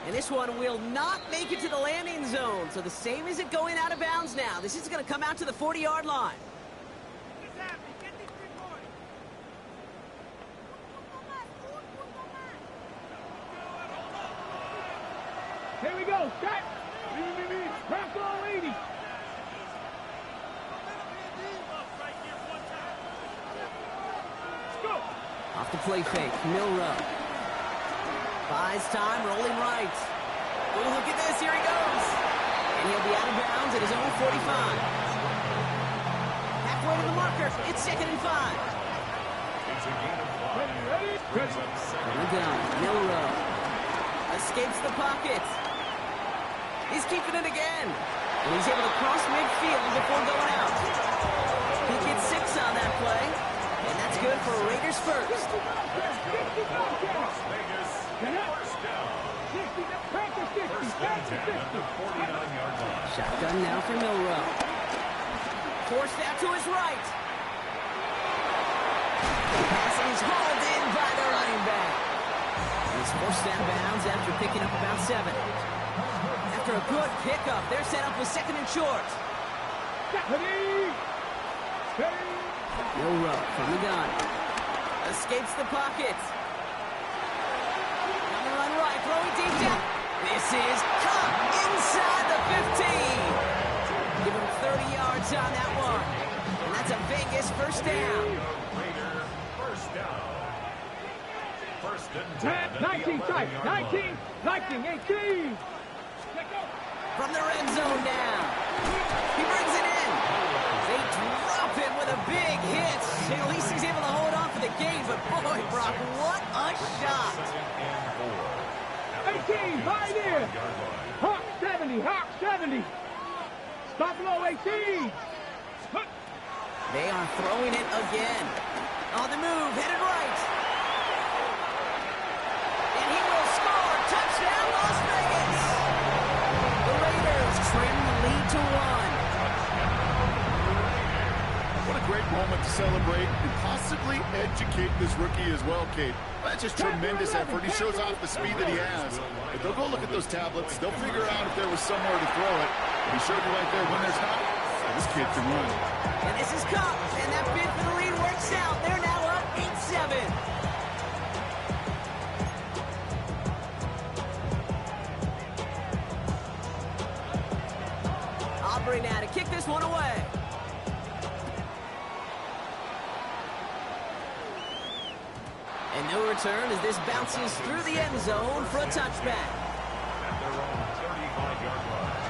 [SPEAKER 2] And this one will not make it to the landing zone. So the same as it going out of bounds now. This is going to come out to the 40-yard line.
[SPEAKER 5] Here we go. Set. Press on 80. Let's go.
[SPEAKER 2] Off the play fake, Milrow. Buys time, rolling right. Oh, look at this, here he goes. And he'll be out of bounds at his own 45. Halfway to the marker, it's 2nd and 5.
[SPEAKER 4] It's a gain of 5. Brings up 2nd.
[SPEAKER 2] Here we go, Milrow. Escapes the pocket. He's keeping it again. And he's able to cross midfield before going out. He gets 6 on that play. And that's good for Raiders first.
[SPEAKER 4] Las Vegas, first down. First and 10 at the 49-yard line.
[SPEAKER 2] Shotgun now for Milrow. Forced out to his right. Pass is hauled in by the running back. He's forced out of bounds after picking up about 7. After a good pickup, they're set up with 2nd and short. Milrow from the gun. Escapes the pocket. On the run right, throwing deep down. This is caught inside the 15. Give him 30 yards on that one. And that's a Vegas first down.
[SPEAKER 4] Raider, first down. First and 10.
[SPEAKER 5] 19 tight. 19, 18.
[SPEAKER 2] From the red zone now. He brings it in. They drop it with a big hit. At least he's able to hold on for the game. But boy, Brock, what a shot.
[SPEAKER 5] 18, right here. Hawk 70, Hawk 70. Stop low, 18.
[SPEAKER 2] They are throwing it again. On the move, headed right. And he will score. Touchdown, Las Vegas. The Raiders trim the lead to 1.
[SPEAKER 3] What a great moment to celebrate and possibly educate this rookie as well, Kate. That's just tremendous effort. He shows off the speed that he has. If they'll go look at those tablets, they'll figure out if there was somewhere to throw it. He showed you right there when there's not. This kid can run.
[SPEAKER 2] And this is Cup. And that bid for the lead works out. They're now up 8-7. Aubrey now to kick this one away. And no return as this bounces through the end zone for a touchback.
[SPEAKER 4] At their own 35-yard line.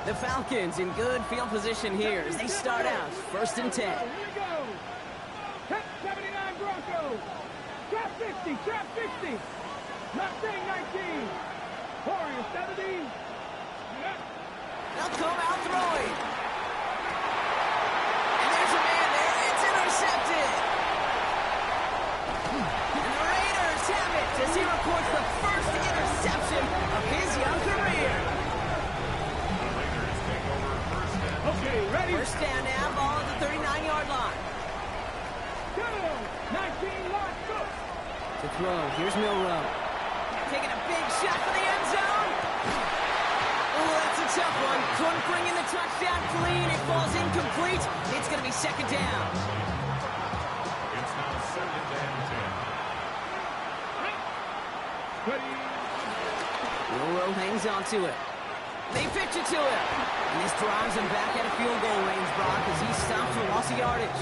[SPEAKER 2] The Falcons in good field position here as they start out 1st and 10.
[SPEAKER 5] Here we go. Tap 79 Broncos. Trap 50, trap 50. Mustang 19. Warrior 70.
[SPEAKER 2] They'll come out throwing. And there's a man there. It's intercepted. And the Raiders have it as he records the first interception of his young career.
[SPEAKER 4] The Raiders take over first and
[SPEAKER 5] Okay, ready?
[SPEAKER 2] First down now, ball at the 39-yard line.
[SPEAKER 5] Go. 19 lots, go.
[SPEAKER 2] To throw, here's Milrow. Taking a big shot for the end zone. Oh, that's a tough one. Couldn't bring in the touchdown clean. It falls incomplete. It's going to be 2nd down.
[SPEAKER 4] it's now 2nd and 10.
[SPEAKER 5] Ready?
[SPEAKER 2] Milrow hangs on to it. They pitch it to him. And this drives him back at a field goal range, Brock, as he stops for loss of yardage.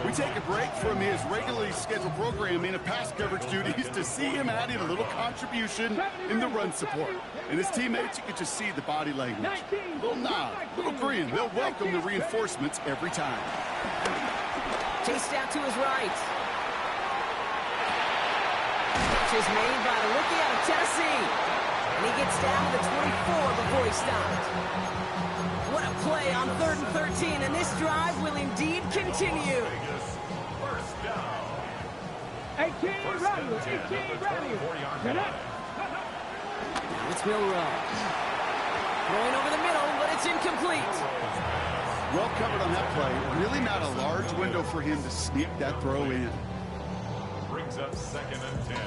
[SPEAKER 3] We take a break from his regularly scheduled programming of pass coverage duties to see him adding a little contribution in the run support. And his teammates, you can just see the body language. Little nod, little grin. They'll welcome the reinforcements every time.
[SPEAKER 2] Chased out to his right. Catch is made by the rookie out of Tennessee. And he gets down to the 24 before he stopped. What a play on 3rd and 13, and this drive will indeed continue.
[SPEAKER 4] Vegas, first down.
[SPEAKER 5] 18 radius, 18 radius. Get up.
[SPEAKER 2] Now it's Milrow. Throwing over the middle, but it's incomplete.
[SPEAKER 3] Well covered on that play. Really not a large window for him to sneak that throw in.
[SPEAKER 4] Brings up 2nd and 10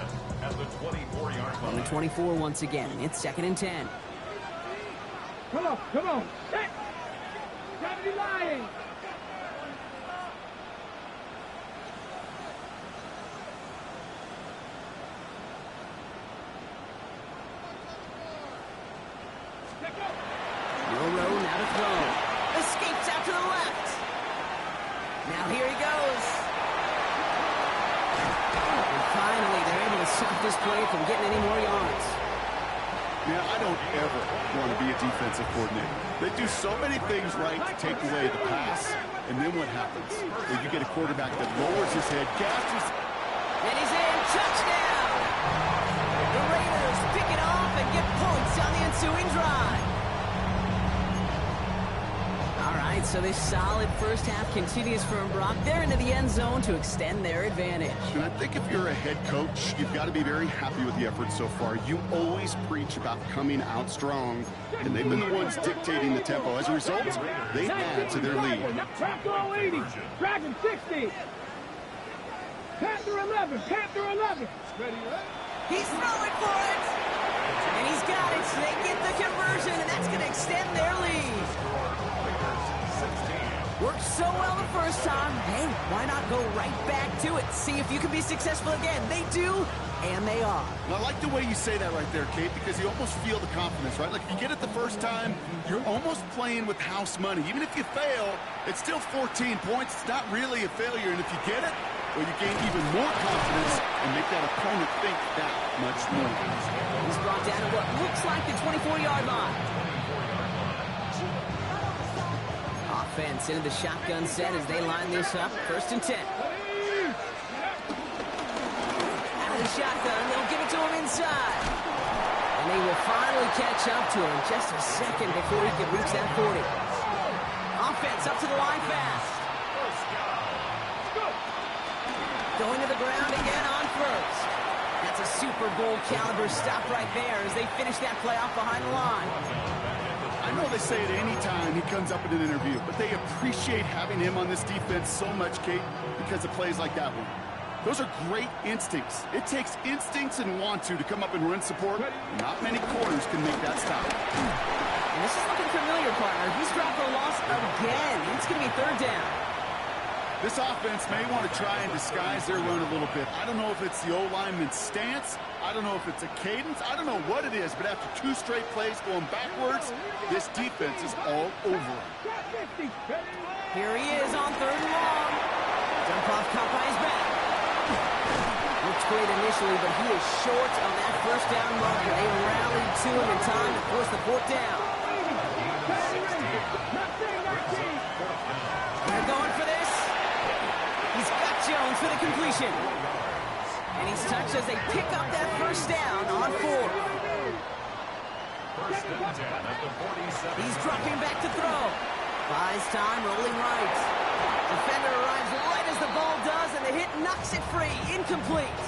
[SPEAKER 4] at the 24-yard
[SPEAKER 2] On the
[SPEAKER 4] line.
[SPEAKER 2] 24 once again, it's 2nd and 10.
[SPEAKER 5] Come on, come on. Set. 70 line.
[SPEAKER 2] Milrow now to throw. Escapes out to the left. Now here he goes. And finally, they're able to stop this play from getting any more yards.
[SPEAKER 3] Yeah, I don't ever want to be a defensive coordinator. They do so many things right to take away the pass, and then what happens? Well, you get a quarterback that lowers his head, gashes.
[SPEAKER 2] And he's in. Touchdown! The Raiders pick it off and get points on the ensuing drive. All right, so this solid first half continues from Brock. They're into the end zone to extend their advantage.
[SPEAKER 3] And I think if you're a head coach, you've got to be very happy with the effort so far. You always preach about coming out strong, and they've been the ones dictating the tempo. As a result, they add to their lead.
[SPEAKER 5] Bronco 80, Dragon 60. Panther 11, Panther 11.
[SPEAKER 2] He's throwing for it. And he's got it. So they get the conversion, and that's going to extend their lead. Worked so well the first time. Hey, why not go right back to it? See if you can be successful again. They do, and they are.
[SPEAKER 3] And I like the way you say that right there, Kate, because you almost feel the confidence, right? Like if you get it the first time, you're almost playing with house money. Even if you fail, it's still 14 points. It's not really a failure. And if you get it, well, you gain even more confidence and make that opponent think that much more.
[SPEAKER 2] He's brought down to what looks like the 24-yard line. Offense into the shotgun set as they line this up. 1st and 10. Out of the shotgun, they'll give it to him inside. And they will finally catch up to him just a second before he can reach that 40. Offense up to the line fast. Going to the ground again on 1st. That's a Super Bowl caliber stop right there as they finish that play off behind the line.
[SPEAKER 3] I know they say it any time he comes up in an interview, but they appreciate having him on this defense so much, Kate, because of plays like that one. Those are great instincts. It takes instincts and want to come up and run support. Not many corners can make that stop.
[SPEAKER 2] And this is looking familiar, partner. He's dropped for a loss again. It's going to be 3rd down.
[SPEAKER 3] This offense may want to try and disguise their run a little bit. I don't know if it's the O-lineman's stance. I don't know if it's a cadence. I don't know what it is, but after 2 straight plays going backwards, this defense is all over him.
[SPEAKER 2] Here he is on 3rd and long. Jump off caught by his back. Looks great initially, but he is short on that 1st down marker. They rallied to him in time to force the 4th down. They're going for this. He's got Jones for the completion. And he's touched as they pick up that 1st down on 4th. He's dropping back to throw. Buys time, rolling right. Defender arrives right as the ball does, and the hit knocks it free. Incomplete.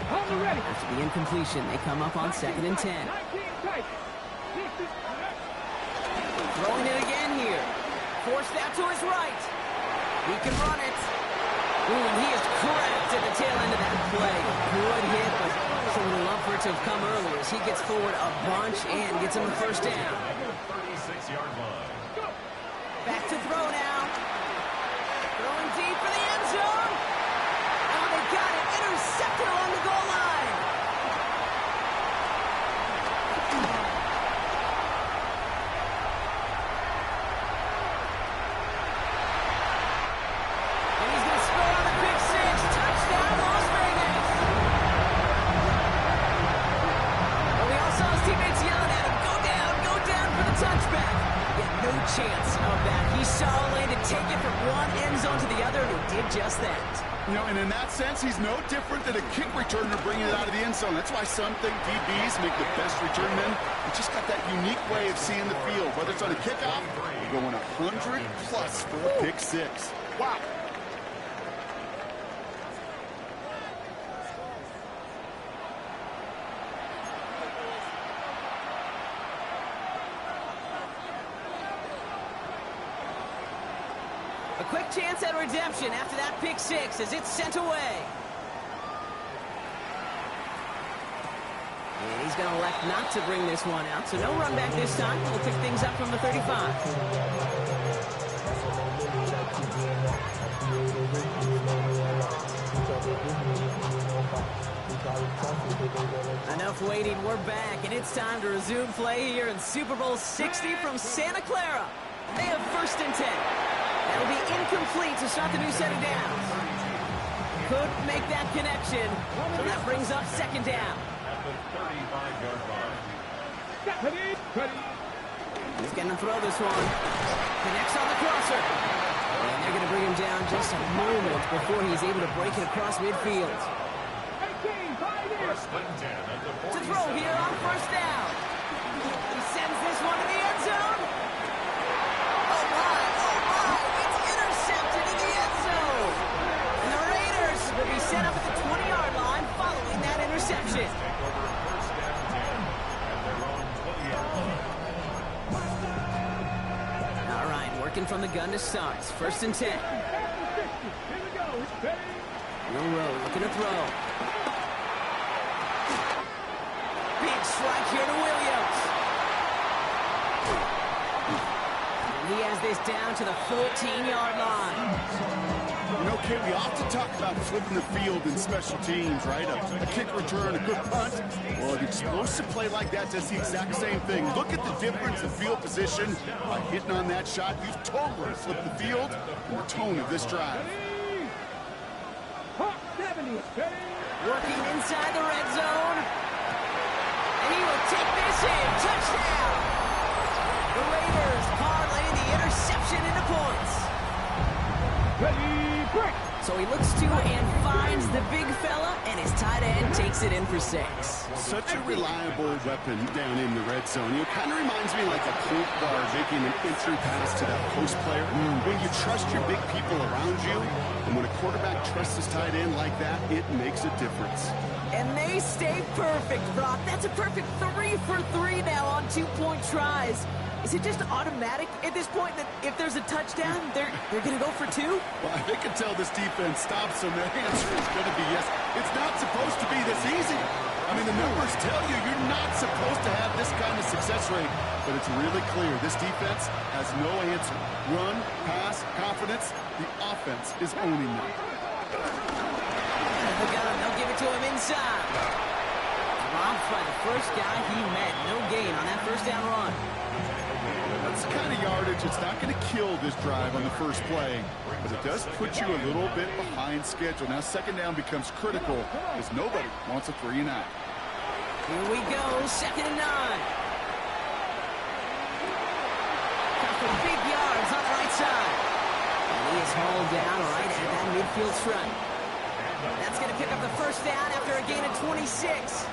[SPEAKER 2] After the incompletion, they come up on 2nd and 10. Throwing it again here. Forced out to his right. He can run it. Ooh, and he is cracked at the tail end of that play. Good hit, but so would love for it to have come earlier as he gets forward a bunch and gets him the 1st down.
[SPEAKER 4] 36-yard line.
[SPEAKER 2] Back to throw now. Throwing deep for the end zone. Oh, they got it. Intercepted along the goal line. And he's going to score on the pick 6. Touchdown, Las Vegas. Well, we all saw his teammates yelling at him, go down for the touchback. Yet no chance of that. He saw a lane to take it from one end zone to the other, and he did just that.
[SPEAKER 3] You know, and in that sense, he's no different than a kick returner bringing it out of the end zone. That's why some think DBs make the best return men. They just got that unique way of seeing the field. Whether it's on a kickoff or going 100+ for a pick 6. Wow.
[SPEAKER 2] A quick chance at redemption after that pick 6 as it's sent away. And he's going to elect not to bring this one out, so no run back this time. We'll pick things up from the 35. Enough waiting, we're back, and it's time to resume play here in Super Bowl 60 from Santa Clara. They have 1st and 10. That'll be incomplete to start the new set of downs. Couldn't make that connection, so that brings up 2nd down.
[SPEAKER 4] at the 35-yard line.
[SPEAKER 2] He's going to throw this one. Connects on the crosser. And they're going to bring him down just a moment before he's able to break it across midfield.
[SPEAKER 4] First and 10 at the
[SPEAKER 2] To
[SPEAKER 4] 46.
[SPEAKER 2] throw here on first down. He sends this one to the end zone. Oh my, it's intercepted in the end zone. And the Raiders will be set up at the 20-yard line following that interception.
[SPEAKER 4] Take over first down 10 at their own 20-yard line.
[SPEAKER 2] All right, working from the gun to start. First and 10. Rowe looking to throw. Big strike here to Williams. And he has this down to the 14-yard line.
[SPEAKER 3] You know, Kate, we often talk about flipping the field in special teams, right? A kick return, a good punt. Well, an explosive play like that does the exact same thing. Look at the difference in field position. By hitting on that shot, you've totally flipped the field and the tone of this drive.
[SPEAKER 2] Working inside the red zone. And he will take this in. Touchdown! The Raiders parlay the interception into points. So he looks to and finds the big fella, and his tight end takes it in for 6.
[SPEAKER 3] Such a reliable weapon down in the red zone. It kind of reminds me like a point guard making an entry pass to that post player. When you trust your big people around you, and when a quarterback trusts his tight end like that, it makes a difference.
[SPEAKER 2] And they stay perfect, Brock. That's a perfect 3 for 3 now on 2-point tries. Is it just automatic at this point that if there's a touchdown, they're going to go for 2?
[SPEAKER 3] Well, I think until this defense stops them, the answer is going to be yes. It's not supposed to be this easy. I mean, the numbers tell you you're not supposed to have this kind of success rate. But it's really clear this defense has no answer. Run, pass, confidence. The offense is owning them.
[SPEAKER 2] They'll give it to him inside. Dropped by the first guy he met. No gain on that first down run.
[SPEAKER 3] That's the kind of yardage it's not going to kill this drive on the first play, but it does put you a little bit behind schedule. Now second down becomes critical because nobody wants a 3 and out.
[SPEAKER 2] Here we go, second and 9. Got some big yards on the right side. And he is hauled down right at that midfield front. That's going to pick up the first down after a gain of 26.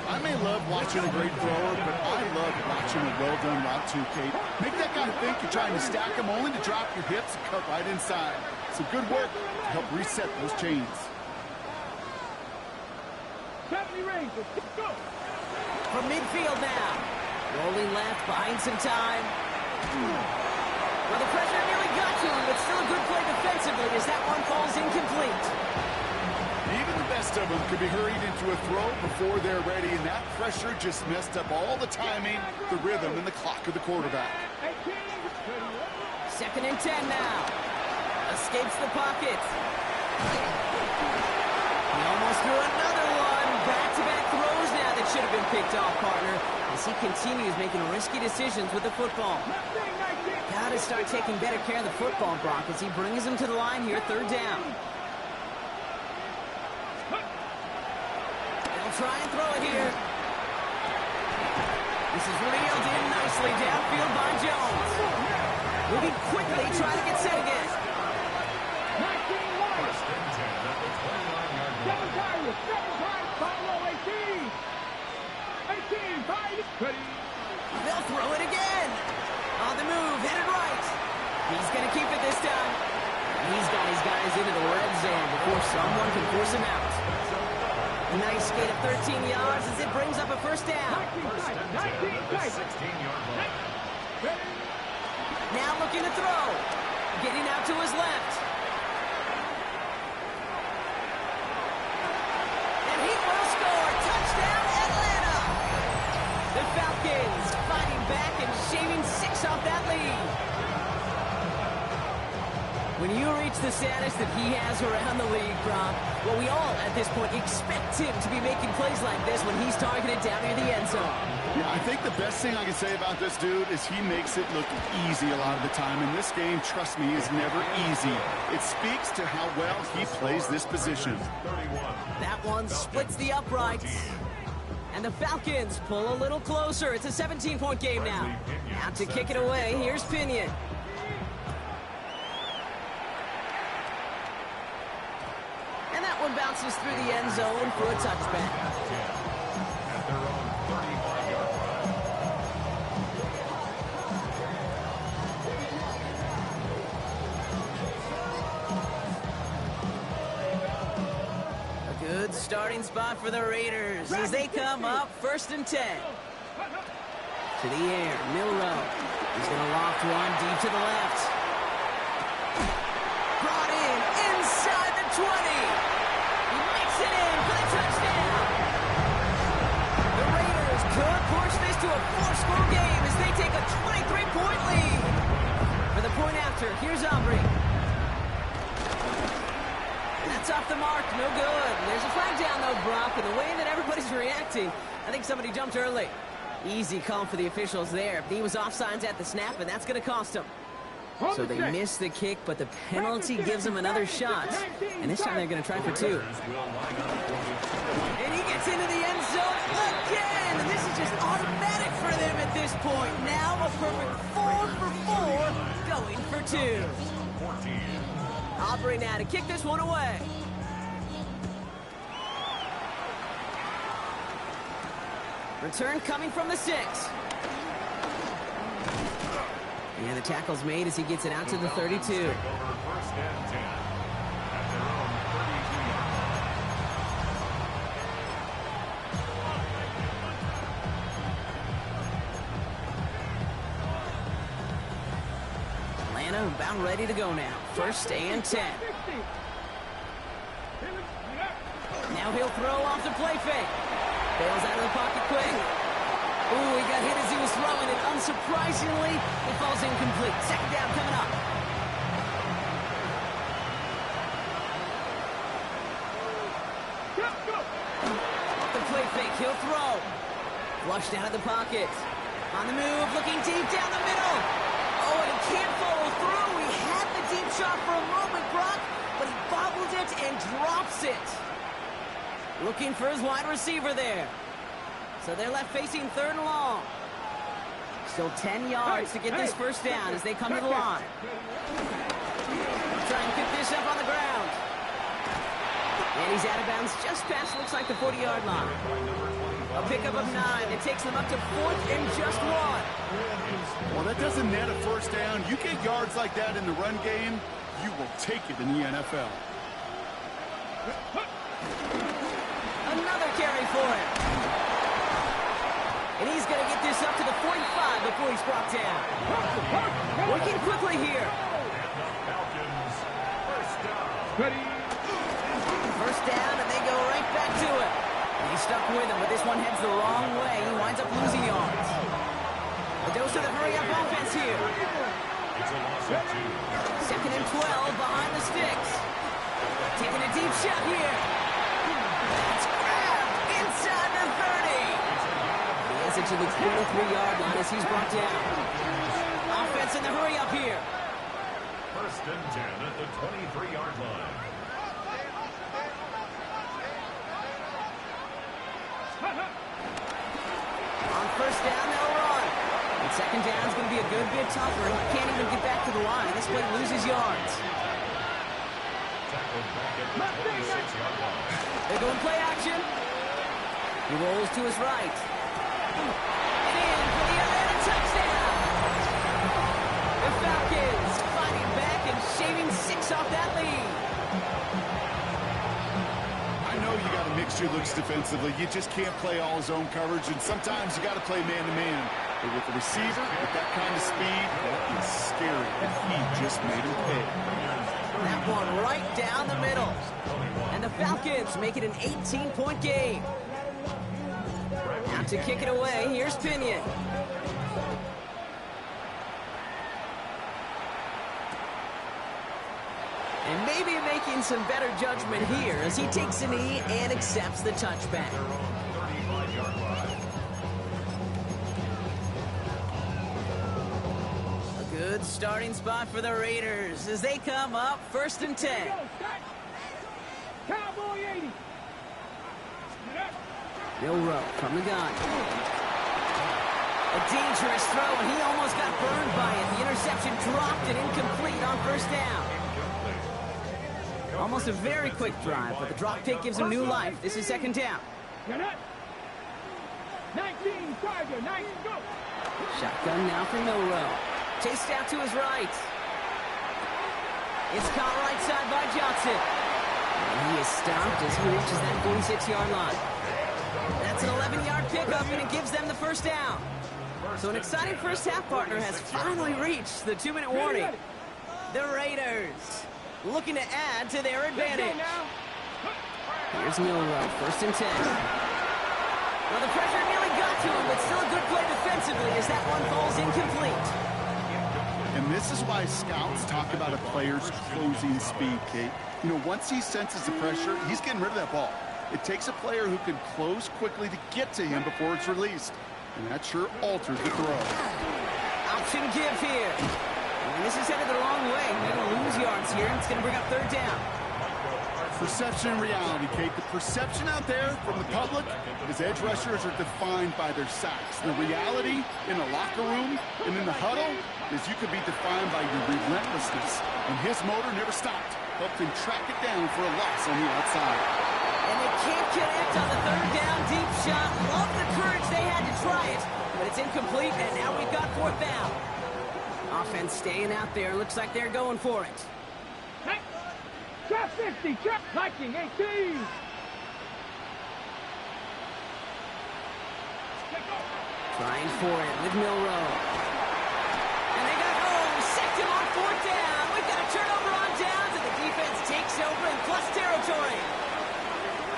[SPEAKER 3] I may love watching a great thrower, but I love watching a well-done route too, Kate. Make that guy think you're trying to stack him only to drop your hips and cut right inside. Some good work to help reset those chains.
[SPEAKER 5] 70 Rangers, go!
[SPEAKER 2] From midfield now. Rolling left, buying some time. Well, the pressure nearly got to him, but still a good play defensively as that one falls incomplete.
[SPEAKER 3] Even the best of them could be hurried into a throw before they're ready, and that pressure just messed up all the timing, the rhythm, and the clock of the quarterback.
[SPEAKER 2] Second and 10 now. Escapes the pocket. He almost threw another one. Back-to-back throws now that should have been picked off, partner, as he continues making risky decisions with the football. Got to start taking better care of the football, Brock, as he brings him to the line here, third down. Try and throw it here. This is reeled in nicely downfield by Jones. Moving quickly, trying to get set again.
[SPEAKER 4] First and 10 at the 29-yard line.
[SPEAKER 5] 18,
[SPEAKER 2] They'll throw it again. On the move, headed right. He's going to keep it this time. He's got his guys into the red zone before someone can force him out. Nice gain of 13 yards as it brings up a first down.
[SPEAKER 4] First and 10 at the 16-yard line.
[SPEAKER 2] Now looking to throw. Getting out to his left. And he will score. Touchdown, Atlanta. The Falcons fighting back and shaving 6 off that lead. When you reach the status that he has around the league, Brock, well, we all at this point expect him to be making plays like this when he's targeted down near the end zone.
[SPEAKER 3] Yeah, I think the best thing I can say about this dude is he makes it look easy a lot of the time. And this game, trust me, is never easy. It speaks to how well he plays this position.
[SPEAKER 2] That one splits the uprights. And the Falcons pull a little closer. It's a 17-point game now. Out to kick it away, here's Pinion. And that one bounces through the end zone for a touchback.
[SPEAKER 4] At their own 35-yard line.
[SPEAKER 2] A good starting spot for the Raiders as they come up 1st and 10. To the air, Milrow. He's going to loft one deep to the left. Brought in inside the 20. He makes it in for the touchdown. The Raiders could push this to a 4-score game as they take a 23-point lead. For the point after, here's Aubrey. That's off the mark, no good. There's a flag down though, Brock, and the way that everybody's reacting, I think somebody jumped early. Easy call for the officials there. He was offsides at the snap, and that's going to cost him. So they miss the kick, but the penalty gives them another shot. And this time they're going to try for 2. And he gets into the end zone again. And this is just automatic for them at this point. Now a perfect 4 for 4, going for 2. Aubrey now to kick this one away. Return coming from the 6. And the tackle's made as he gets it out to the 32.
[SPEAKER 4] 1st and 10 at their own 32-yard line.
[SPEAKER 2] Atlanta about ready to go now. 1st and 10. Now he'll throw off the play fake. Bails out of the pocket quick. Ooh, he got hit as he was throwing it. Unsurprisingly, it falls incomplete. 2nd down coming up. The play fake, he'll throw. Flushed out of the pocket. On the move, looking deep down the middle. Oh, and he can't follow through. He had the deep shot for a moment, Brock, but he bobbled it and drops it. Looking for his wide receiver there. So they're left facing 3rd and long. Still 10 yards to get this 1st down as they come to the line. Try and pick this up on the ground. And he's out of bounds just past, looks like, the 40-yard line. A pickup of 9. It takes them up to 4th and just 1.
[SPEAKER 3] Well, that doesn't net a 1st down. You get yards like that in the run game, you will take it in the NFL.
[SPEAKER 2] Another carry for him. And he's going to get this up to the 45 before he's brought down. Working quickly here.
[SPEAKER 4] Falcons, 1st down.
[SPEAKER 2] First down, and they go right back to it. And he's stuck with him, but this one heads the wrong way. He winds up losing yards. A dose of the hurry-up offense here.
[SPEAKER 4] It's a loss of 2.
[SPEAKER 2] 2nd and 12 behind the sticks. Taking a deep shot here. It's grabbed inside the 30. He has it to the 23-yard line as he's brought down. Offense in the hurry-up here.
[SPEAKER 4] 1st and 10 at the 23-yard line.
[SPEAKER 2] On 1st down, they'll run. And 2nd down is going to be a good bit tougher. He can't even get back to the line. This play loses yards.
[SPEAKER 4] Tackled back at the 26-yard line.
[SPEAKER 2] They're going play action. He rolls to his right. And in for the Atlanta touchdown. The Falcons fighting back and shaving 6 off that lead.
[SPEAKER 3] I know you got to mix your looks defensively. You just can't play all zone coverage, and sometimes you got to play man-to-man. But with the receiver, with that kind of speed, that is scary, and he just made him pay.
[SPEAKER 2] That one right down the middle. And the Falcons make it an 18-point game. Now to kick it away, here's Pinion. And maybe making some better judgment here as he takes a knee and accepts the touchback.
[SPEAKER 4] 35-yard line.
[SPEAKER 2] A good starting spot for the Raiders as they come up 1st and 10.
[SPEAKER 5] Cowboy 80.
[SPEAKER 2] Milroe from the gun. A dangerous throw, and he almost got burned by it. The interception dropped and incomplete on first down. Almost a very quick drive, but the drop pick gives him new life. This is second down.
[SPEAKER 5] 19, Tiger, 9, go!
[SPEAKER 2] Shotgun now for Milroe. Chased out to his right. It's caught right side by Johnson. And he is stopped as he reaches that 46-yard line. That's an 11-yard pickup, and it gives them the first down. So an exciting first half partner has finally reached the 2-minute warning. The Raiders looking to add to their advantage. Here's Milroe, first and 10. Well, the pressure nearly got to him, but still a good play defensively as that one falls incomplete.
[SPEAKER 3] And this is why scouts talk about a player's closing speed, Kate. You know, once he senses the pressure, he's getting rid of that ball. It takes a player who can close quickly to get to him before it's released. And that sure alters the throw.
[SPEAKER 2] Option give here. And this is headed the wrong way. They're going to lose yards here, and it's going to bring up third down.
[SPEAKER 3] Perception and reality, Kate. The perception out there from the public is edge rushers are defined by their sacks. The reality in the locker room and in the huddle is you could be defined by your relentlessness. And his motor never stopped. Helped him track it down for a loss on the outside.
[SPEAKER 2] And they can't connect on the third down deep shot. Love the courage they had to try it, but it's incomplete, and now we've got fourth down. Offense staying out there. Looks like they're going for it.
[SPEAKER 5] Trap 50, trap Viking 18.
[SPEAKER 2] Trying for it with Milroe. And they got sacked him on fourth down. We've got a turnover on downs, and the defense takes over in plus territory.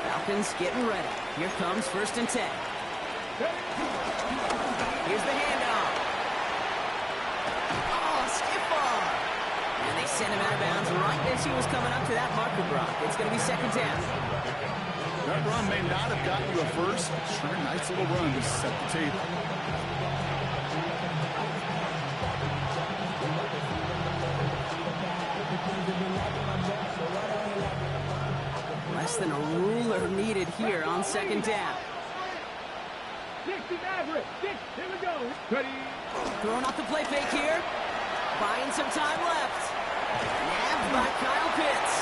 [SPEAKER 2] Falcons getting ready. Here comes first and 10. Here's the handoff. Oh, skip ball. And they sent him out of bounds right as he was coming up to that marker block. It's going to be second down.
[SPEAKER 3] That run may not have gotten you a first. Sure, nice little run to set the table.
[SPEAKER 2] Less than a ruler needed here on second down.
[SPEAKER 5] 60 Maverick, 6, here we go. Ready.
[SPEAKER 2] Throwing off the play fake here. Buying some time left. Nabbed by Kyle Pitts.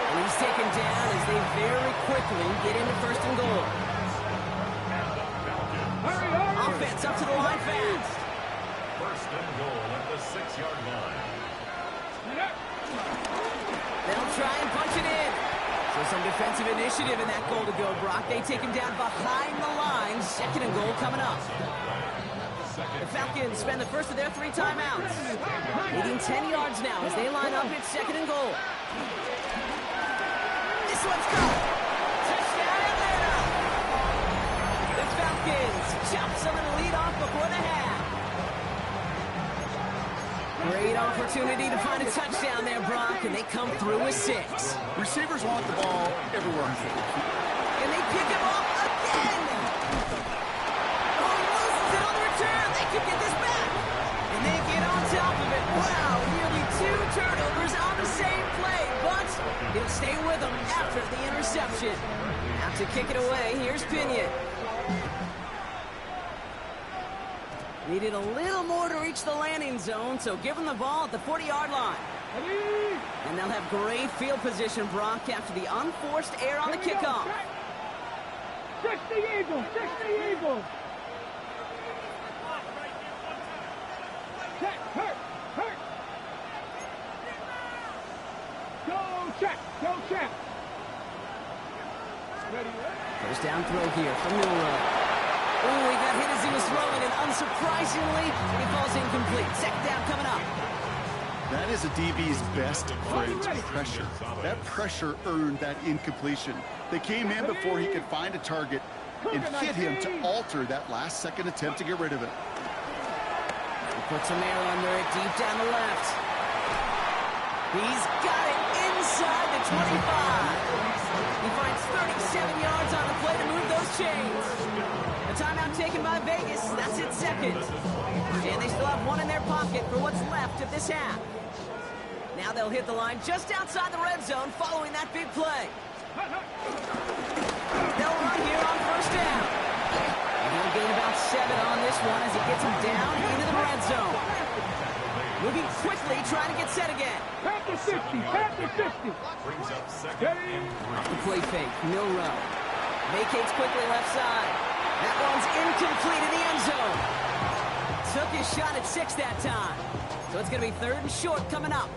[SPEAKER 2] And he's taken down as they very quickly get into first and goal.
[SPEAKER 5] Hurry, hurry.
[SPEAKER 2] Offense up to the line fast.
[SPEAKER 4] First and goal at the 6-yard line.
[SPEAKER 2] They'll try and punch it in. So some defensive initiative in that goal to go, Brock. They take him down behind the line. Second and goal coming up. The Falcons spend the first of their 3 timeouts. Leading 10 yards now as they line up at second and goal. This one's caught. Touchdown Atlanta. The Falcons chop some of the lead off before the half. Great opportunity to find a touchdown there, Brock, and they come through with 6.
[SPEAKER 3] Receivers want the ball everywhere.
[SPEAKER 2] And they pick him off again. Oh, he loses it on the return. They could get this back. And they get on top of it. Wow, nearly 2 turnovers on the same play, but he'll stay with them after the interception. Now to kick it away, here's Pinion. Needed a little more to reach the landing zone, so give them the ball at the 40-yard line. And they'll have great field position, Brock, after the unforced error on the kickoff.
[SPEAKER 5] 60 Eagles, 60 Eagles. Check, hurt. Go check. Ready.
[SPEAKER 2] First down throw here from Milroe. Oh, he got hit as he was throwing, and unsurprisingly, he falls incomplete. Second down coming up.
[SPEAKER 3] That is a DB's best friend, pressure. That pressure earned that incompletion. They came in before he could find a target and hit him to alter that last-second attempt to get rid of it.
[SPEAKER 2] He puts some air under it deep down the left. He's got it inside the 25. He finds 37 yards on the play to move those chains. A timeout taken by Vegas. That's its second. And they still have one in their pocket for what's left of this half. Now they'll hit the line just outside the red zone following that big play. They'll run here on first down. gets him down into the red zone. Moving quickly, trying to get set again.
[SPEAKER 5] Panther 50, Panther 50.
[SPEAKER 4] Brings up second and
[SPEAKER 2] Off the
[SPEAKER 4] 3.
[SPEAKER 2] play fake, Milrow. Vacates quickly left side. That one's incomplete in the end zone. Took his shot at 6 that time. So it's going to be 3rd and short coming up.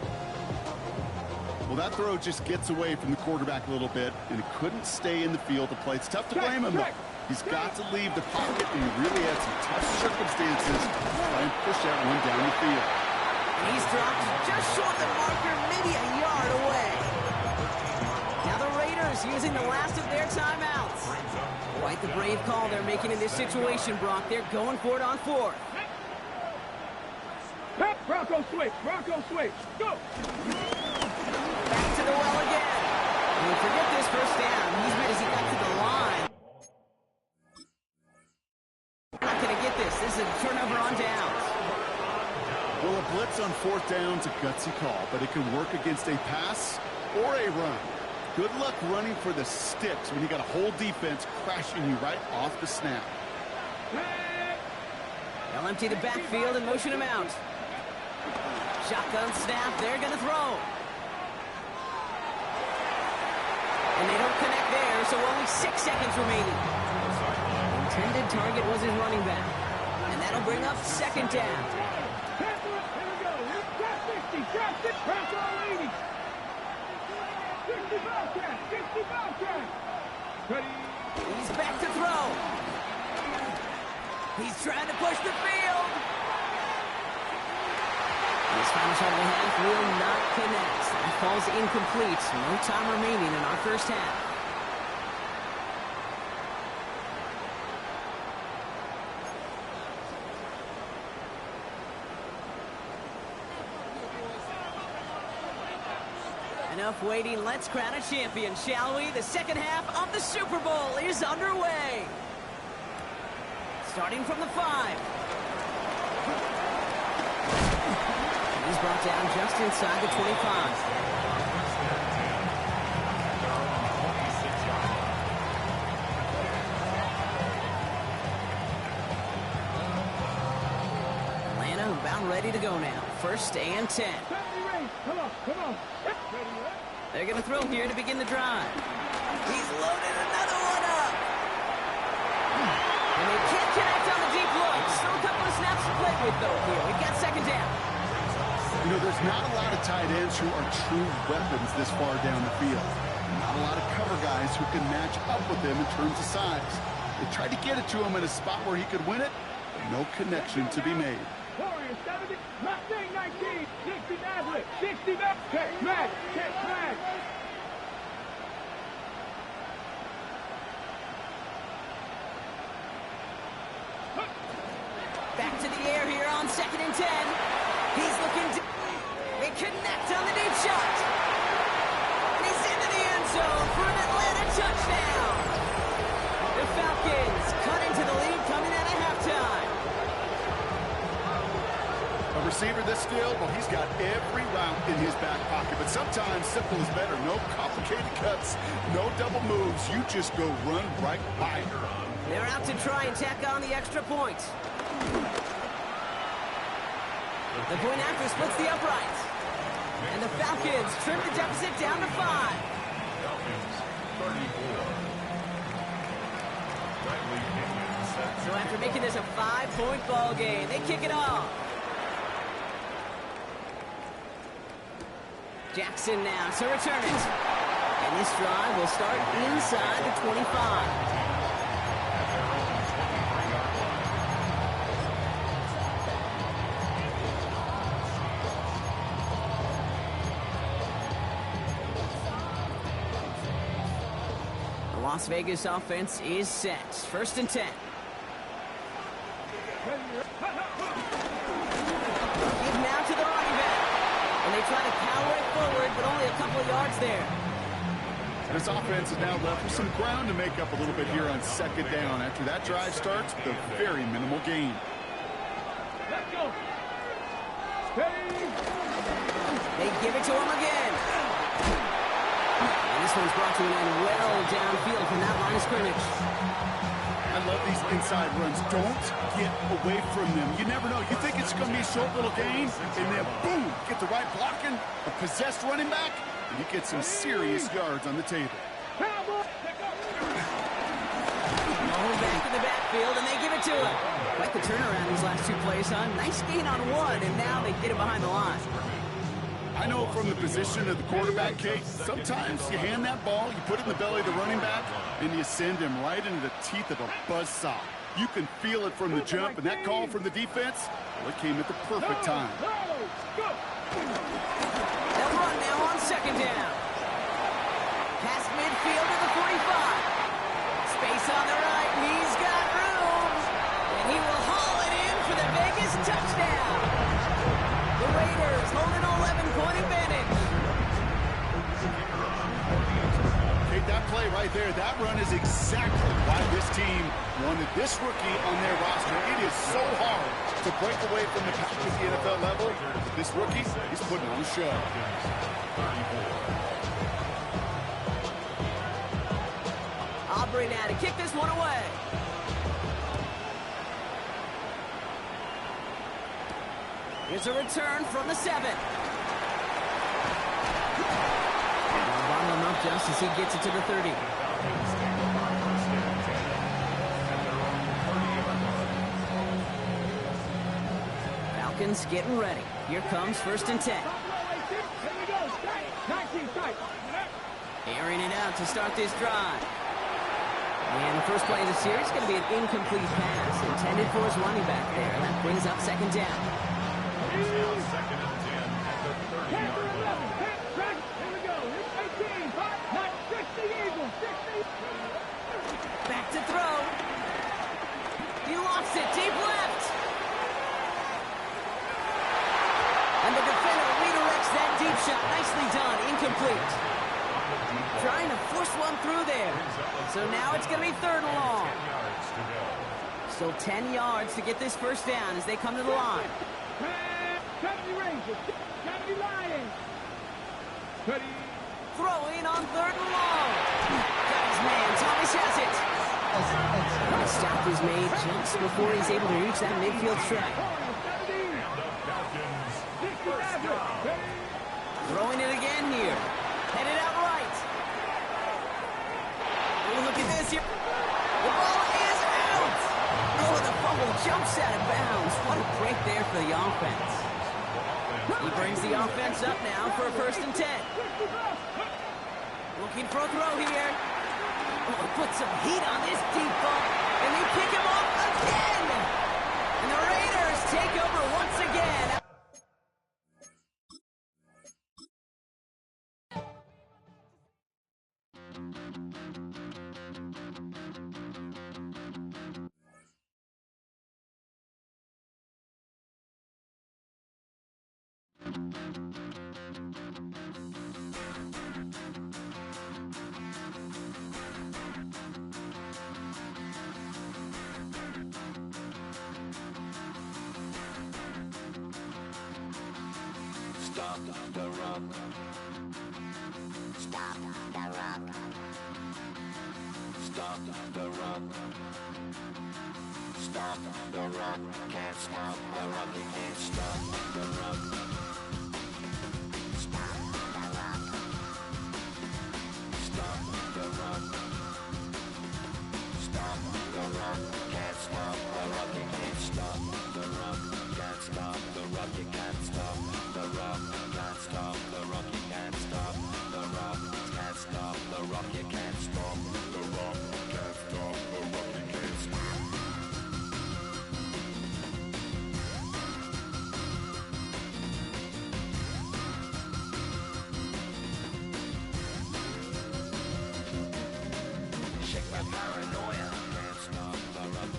[SPEAKER 3] Well, that throw just gets away from the quarterback a little bit, and he couldn't stay in the field to play. It's tough to blame him, though. He's got to leave the pocket, and he really had some tough circumstances to try and push that one down the field.
[SPEAKER 2] And he's dropped just short of the marker, maybe a yard away. Now the Raiders using the last of their timeouts. Quite the brave call they're making in this situation, Brock. They're going for it on 4th.
[SPEAKER 5] Bronco switch, Bronco switch. Go.
[SPEAKER 2] Back to the well again. And forget this first down. He's made as he got to the line. Not going to get this. This is a turnover on downs.
[SPEAKER 3] Well, a blitz on 4th down is a gutsy call, but it can work against a pass or a run. Good luck running for the sticks when you got a whole defense crashing you right off the snap.
[SPEAKER 2] They'll empty the backfield and motion him out. Shotgun snap. They're going to throw. And they don't connect there, so only 6 seconds remaining. Intended target was his running back. And that'll bring up 2nd down.
[SPEAKER 5] Here we go. Trap 60, trap 60. Bronco 80. 60 ball trap, 60 ball trap. Ready.
[SPEAKER 2] He's back to throw. He's trying to push the field. This final shot of the half will not connect. That falls incomplete. No time remaining in our first half. Enough waiting. Let's crown a champion, shall we? The second half of the Super Bowl is underway. Starting from the 5. He's brought down just inside the 25. Atlanta about ready to go now. 1st and 10.
[SPEAKER 5] Come on, come on.
[SPEAKER 2] They're going to throw here to begin the drive. He's loaded another one up. And they can't connect on the deep look. Still a couple of snaps to play with, though, here. We've got 2nd down.
[SPEAKER 3] You know, there's not a lot of tight ends who are true weapons this far down the field. Not a lot of cover guys who can match up with him in terms of size. They tried to get it to him in a spot where he could win it, but no connection to be made.
[SPEAKER 5] Warriors 70, Mustang 19, 60 Maverick, 60 back, check back, check back.
[SPEAKER 2] Back to the air here on 2nd and 10. He's looking to... They connect on the deep shot. And he's into the end zone for an Atlanta touchdown. The Falcons cut into the lead coming out of halftime.
[SPEAKER 3] A receiver this skilled, well, he's got every route in his back pocket, but sometimes simple is better. No complicated cuts, no double moves. You just go run right by her.
[SPEAKER 2] They're out to try and tack on the extra point. The point after splits the uprights. And the Falcons trim the deficit down to 5.
[SPEAKER 4] Falcons 34. Riley Pickens set.
[SPEAKER 2] So after making this a 5-point ball game, they kick it off. Jackson now to return it. And this drive will start inside the 25. The Las Vegas offense is set. 1st and 10. Give now to the running back. And they try to power it forward, but only a couple of yards there.
[SPEAKER 3] This offense is now left with some ground to make up a little bit here on 2nd down. After that drive starts with a very minimal gain.
[SPEAKER 5] Let's go. Steady.
[SPEAKER 2] They give it to him again. And this one's brought to an end well downfield from that line of scrimmage.
[SPEAKER 3] I love love these inside runs. Don't get away from them. You never know. You think it's going to be a short little gain, and then boom, get the right blocking, a possessed running back, and you get some serious yards on the table.
[SPEAKER 2] Back in the backfield, and they give it to him. Quite the turnaround these last two plays, huh? Nice gain on one, and now they get him behind the line.
[SPEAKER 3] I know from the position of the quarterback, Kate, sometimes you hand that ball, you put it in the belly of the running back, and you send him right into the teeth of a buzzsaw. You can feel it from the jump, and that call from the defense, well, it came at the perfect time.
[SPEAKER 2] They'll run now on second down. Past midfield to the 45. Space on the right, he's got room, and he will haul it in for the Vegas touchdown. The Raiders hold an 11-point advantage.
[SPEAKER 3] Okay, that play right there, that run is exactly why this team wanted this rookie on their roster. It is so hard to break away from the pack at the NFL level. This rookie, he's putting on a show.
[SPEAKER 2] Aubrey now to kick this one away. Here's a return from the 7. Bottle him up just as he gets it to the 30. Falcons getting ready. Here comes 1st and 10. Airing it out to start this drive. And the first play of the series is going to be an incomplete pass intended for his running back there. And that brings up second down.
[SPEAKER 4] Now 2nd and 10 at the 30-yard line.
[SPEAKER 5] Here we go. It's 18. Not 60 Eagles. 60.
[SPEAKER 2] Back to throw. He lost it. Deep left. And the defender redirects that deep shot. Nicely done. Incomplete. Trying to force one through there. So now it's going to be 3rd and long. Still 10 yards to get this first down as they come to the line. Throwing on 3rd and long. Got his man. Thomas has it. The stop is made just before he's able to reach that midfield strike. Throwing it again here. Headed out right. Oh, look at this here. The ball is out. Oh, the fumble jumps out of bounds. What a break there for the offense. He brings the offense up now for a 1st and 10. Looking for a throw here. Oh, put some heat on this deep ball. And they pick him off again. And the Raiders take over once again.
[SPEAKER 8] Stop the run. Stop the run. Stop the run. Stop the run. Can't stop the run. You can't stop the run. Stop the run. Stop the run. Stop the run. Can't stop the run. You can't stop the run. Can't stop the run. You can't stop the run. Can't stop the run. You can't stop the run. Can't stop the run. You can't stop the run. Can't stop the run. You can't stop. Shake my paranoia. Can't stop the run.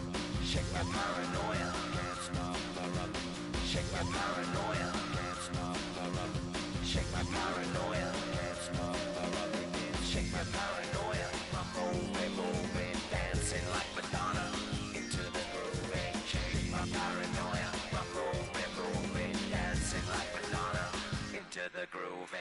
[SPEAKER 8] Shake my paranoia. Can't stop the run. Shake my paranoia. Can't stop the run. Shake my paranoia. Can't stop the run. Shake my paranoia. I'm moving, moving, dancing like Madonna into the groove. Shake my paranoia. I'm moving, moving, dancing like Madonna into the groove.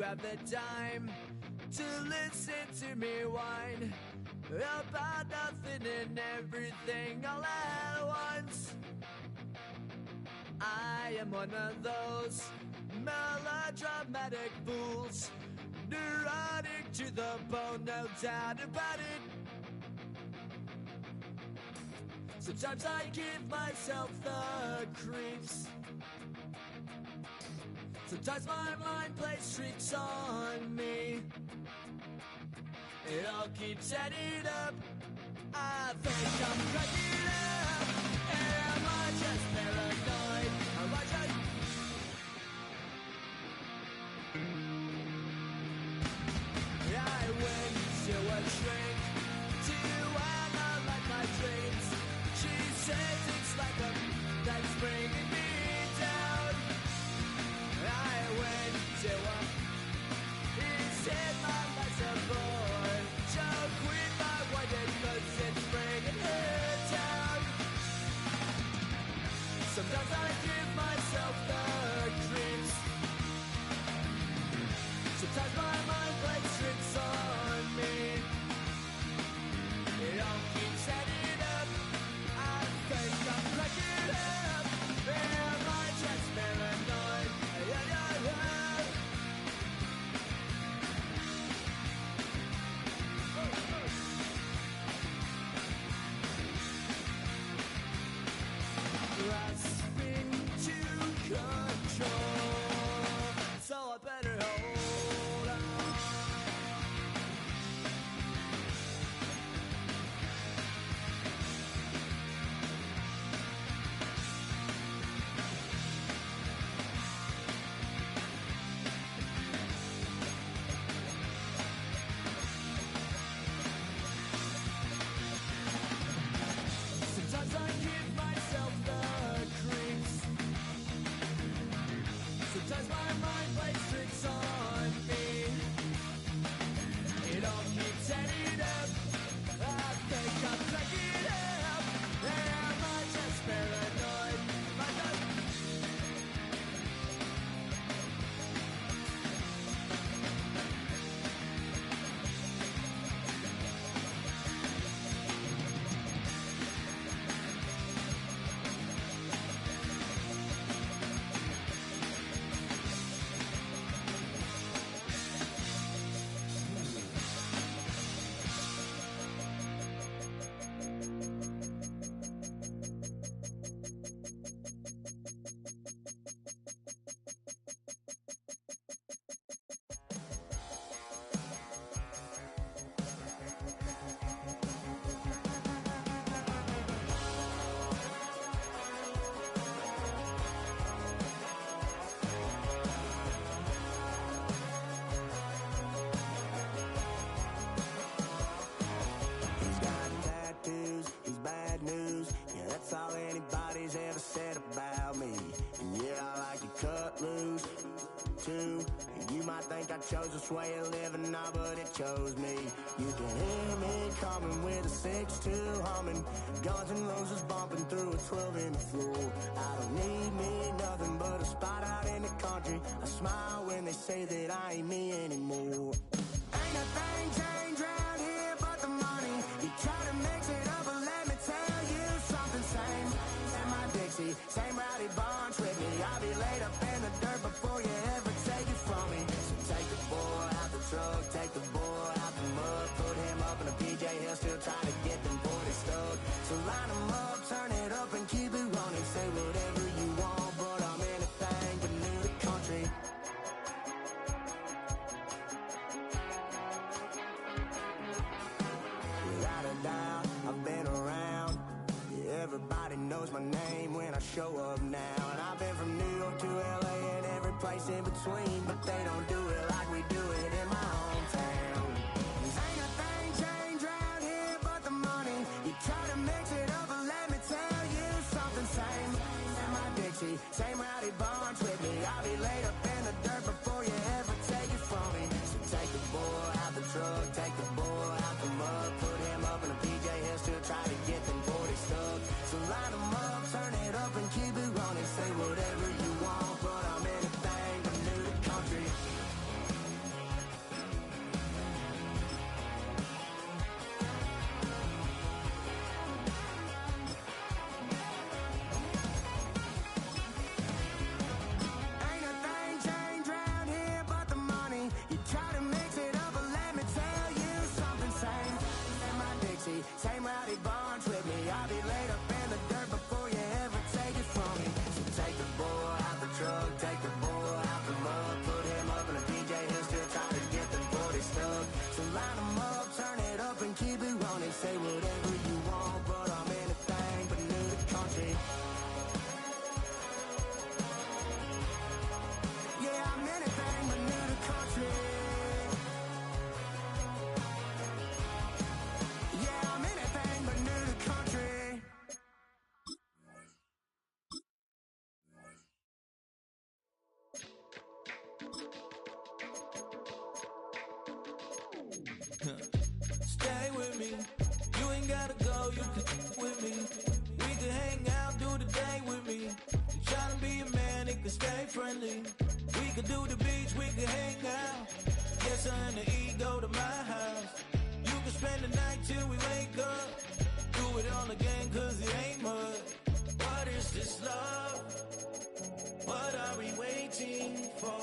[SPEAKER 11] you have the time to listen to me whine about nothing and everything all at once. I am one of those melodramatic fools, neurotic to the bone, no doubt about it. Sometimes I give myself the creeps. Sometimes my mind plays tricks on me. It all keeps adding up. I think I'm cracking up. Am I just paranoid? Am I just... I went to a shrink to analyze my dreams. She says it's like a that's bringing me down. I went to a... He said my life's a bore. Joke with my wife because it's bringing her down. Sometimes I give myself the creeps. Sometimes my mind plays tricks on me. It all keeps adding up. I think I'm cracking up. Am I just paranoid? Yeah, yeah, yeah. Grasping to control, so I better hold on. Sometimes I give myself the creeps. Sometimes my mind plays tricks on me. It all keeps adding up. I think I'm cracking up. Am I just paranoid? Am I just... He's got tattoos, he's bad news. Yeah, that's all anybody's ever said about me. And yeah, I like to cut loose, too. You might think I chose this way of living, nah, but it chose me. You can hear me coming with a 6-2 humming, Guns N' Roses bumping through a 12 in the floor. I don't need me nothing but a spot out in the country. I smile when they say that I ain't me anymore. Ain't a thing changed round here but the money. You try to mix it up, but let me tell you something. Same my Dixie, same rowdy bunch with me. I'll be laid up in the dirt before you ever take it from me. So take the boy out the truck, take the boy out the mud, put him up in a PJ, he'll still try to get them 40 stuck. So line him up, turn it up and keep it running. Say whatever you want, but I'm anything but new to country. Without a doubt, I've been around. Yeah, everybody knows my name when I show up now. And I've been from New York to LA and every place in between, but they don't do it like we do it in my hometown. Ain't a thing changed round here but the money. You try to mix it up, but let me tell you something. Same my Dixie, same rowdy bunch with me. I'll be laid up in the dirt before you ever take it from me. So take the boy out the truck, take the boy out the mud, put him up in a PJ, he'll still try to get them 40 stuck. So line him up, turn it up and keep it running. Say whatever you want, but I'm anything but new to country.
[SPEAKER 10] can with me. We can hang out, do the day with me. Tryna be a man, it can stay friendly. We could do the beach, we can hang out. Yes, her and the E go to my house. You can spend the night till we wake up. Do it all again, cause it ain't mud. What is this love? What are we waiting for?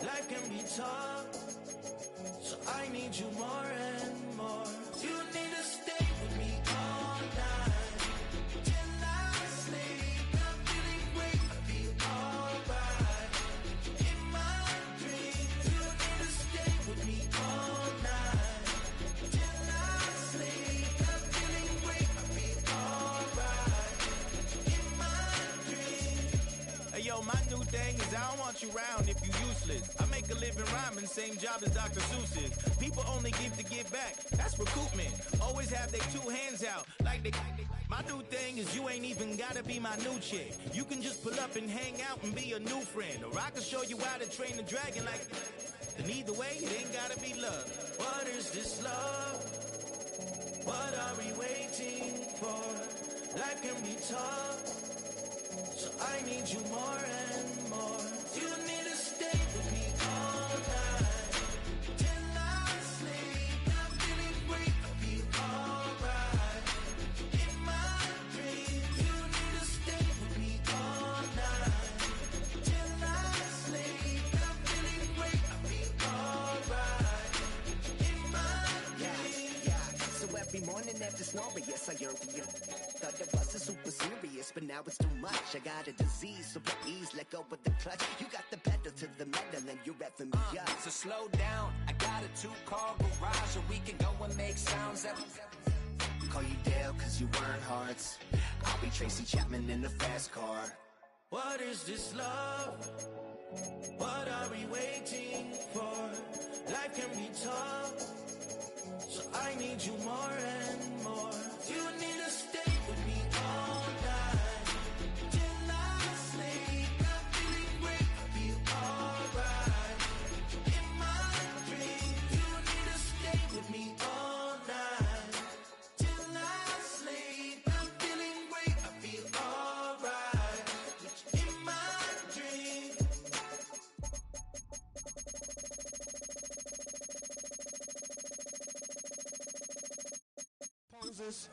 [SPEAKER 10] Life can be tough, so I need you more and more. You need to stay with me all night till I sleep. I'm feeling great, I feel alright. In my dreams, you need to stay with me all night till I sleep. I'm feeling great, I feel alright. In my dreams. Hey yo, my new thing is I don't want you around if you useless. I make a living rhyming, same job as Dr. Seuss's. People only give to give back, that's recoupment. Always have their two hands out, like they. My new thing is you ain't even gotta be my new chick. You can just pull up and hang out and be a new friend. Or I can show you how to train the dragon like. And either way, it ain't gotta be love. What is this love? What are we waiting for? Life can be tough, so I need you more and more. You need to stay with me all night till I sleep. I'm feeling great, I feel alright. In my dreams, you need to stay with me all night till I sleep. I'm feeling great, I feel alright. In my dreams.
[SPEAKER 11] So every morning after snoring, yes, I yearn for you. Thought it wasn't super serious, but now it's too much. I got a disease, so please let go of the clutch. You got the pedal to the metal and you're revving me up.
[SPEAKER 12] So slow down, I got a 2-car garage, so we can go and make sounds that...
[SPEAKER 11] Call you Dale, cause you weren't hearts. I'll be Tracy Chapman in a fast car.
[SPEAKER 10] What is this love? What are we waiting for? Life can be tough, so I need you more and more. You need to stay with me all night till I sleep. I'm feeling great, I feel alright. In my dreams, you need to stay with me all night till I sleep. I'm feeling great, I feel alright. In my dreams.
[SPEAKER 7] Poses.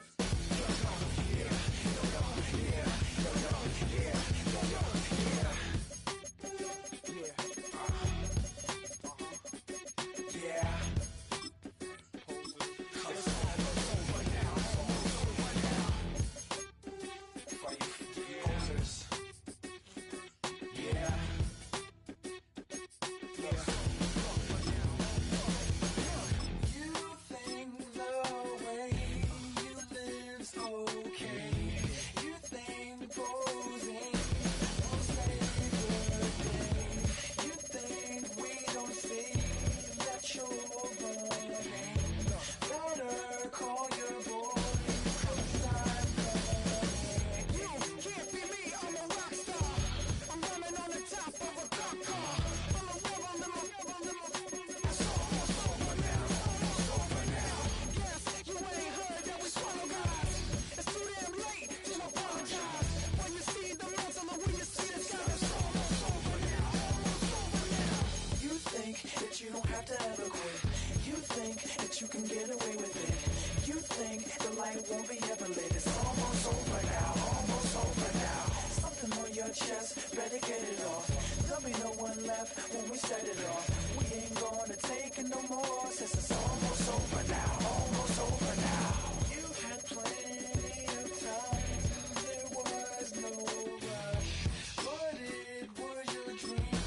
[SPEAKER 10] Chest, better get it off. There'll be no one left when we set it off. We ain't gonna take it no more, since it's almost over now. Almost over now. You had plenty of time, there was no rush. But it was your dream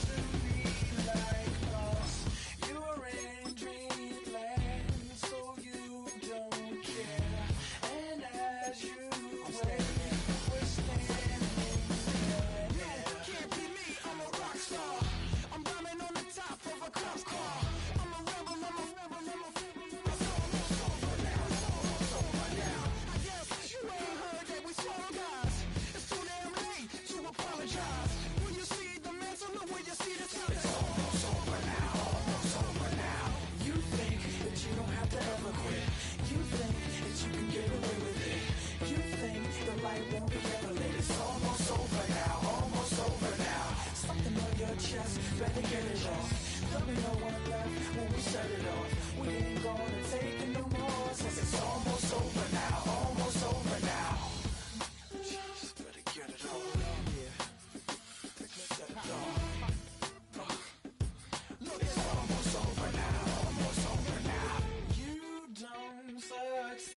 [SPEAKER 10] to be like us. You're in dreamland, so you don't care. And as you wait, we're standing.
[SPEAKER 7] I'm rhyming on the top of a cop car. I'm a rebel, I'm a rebel, I'm a There'll be no one left when we shut it off. We ain't gonna take it no more, since it's almost over now, almost over now. Just better get it on. Yeah. Shut it off. Look, it's almost over now, almost over now. You don't succeed.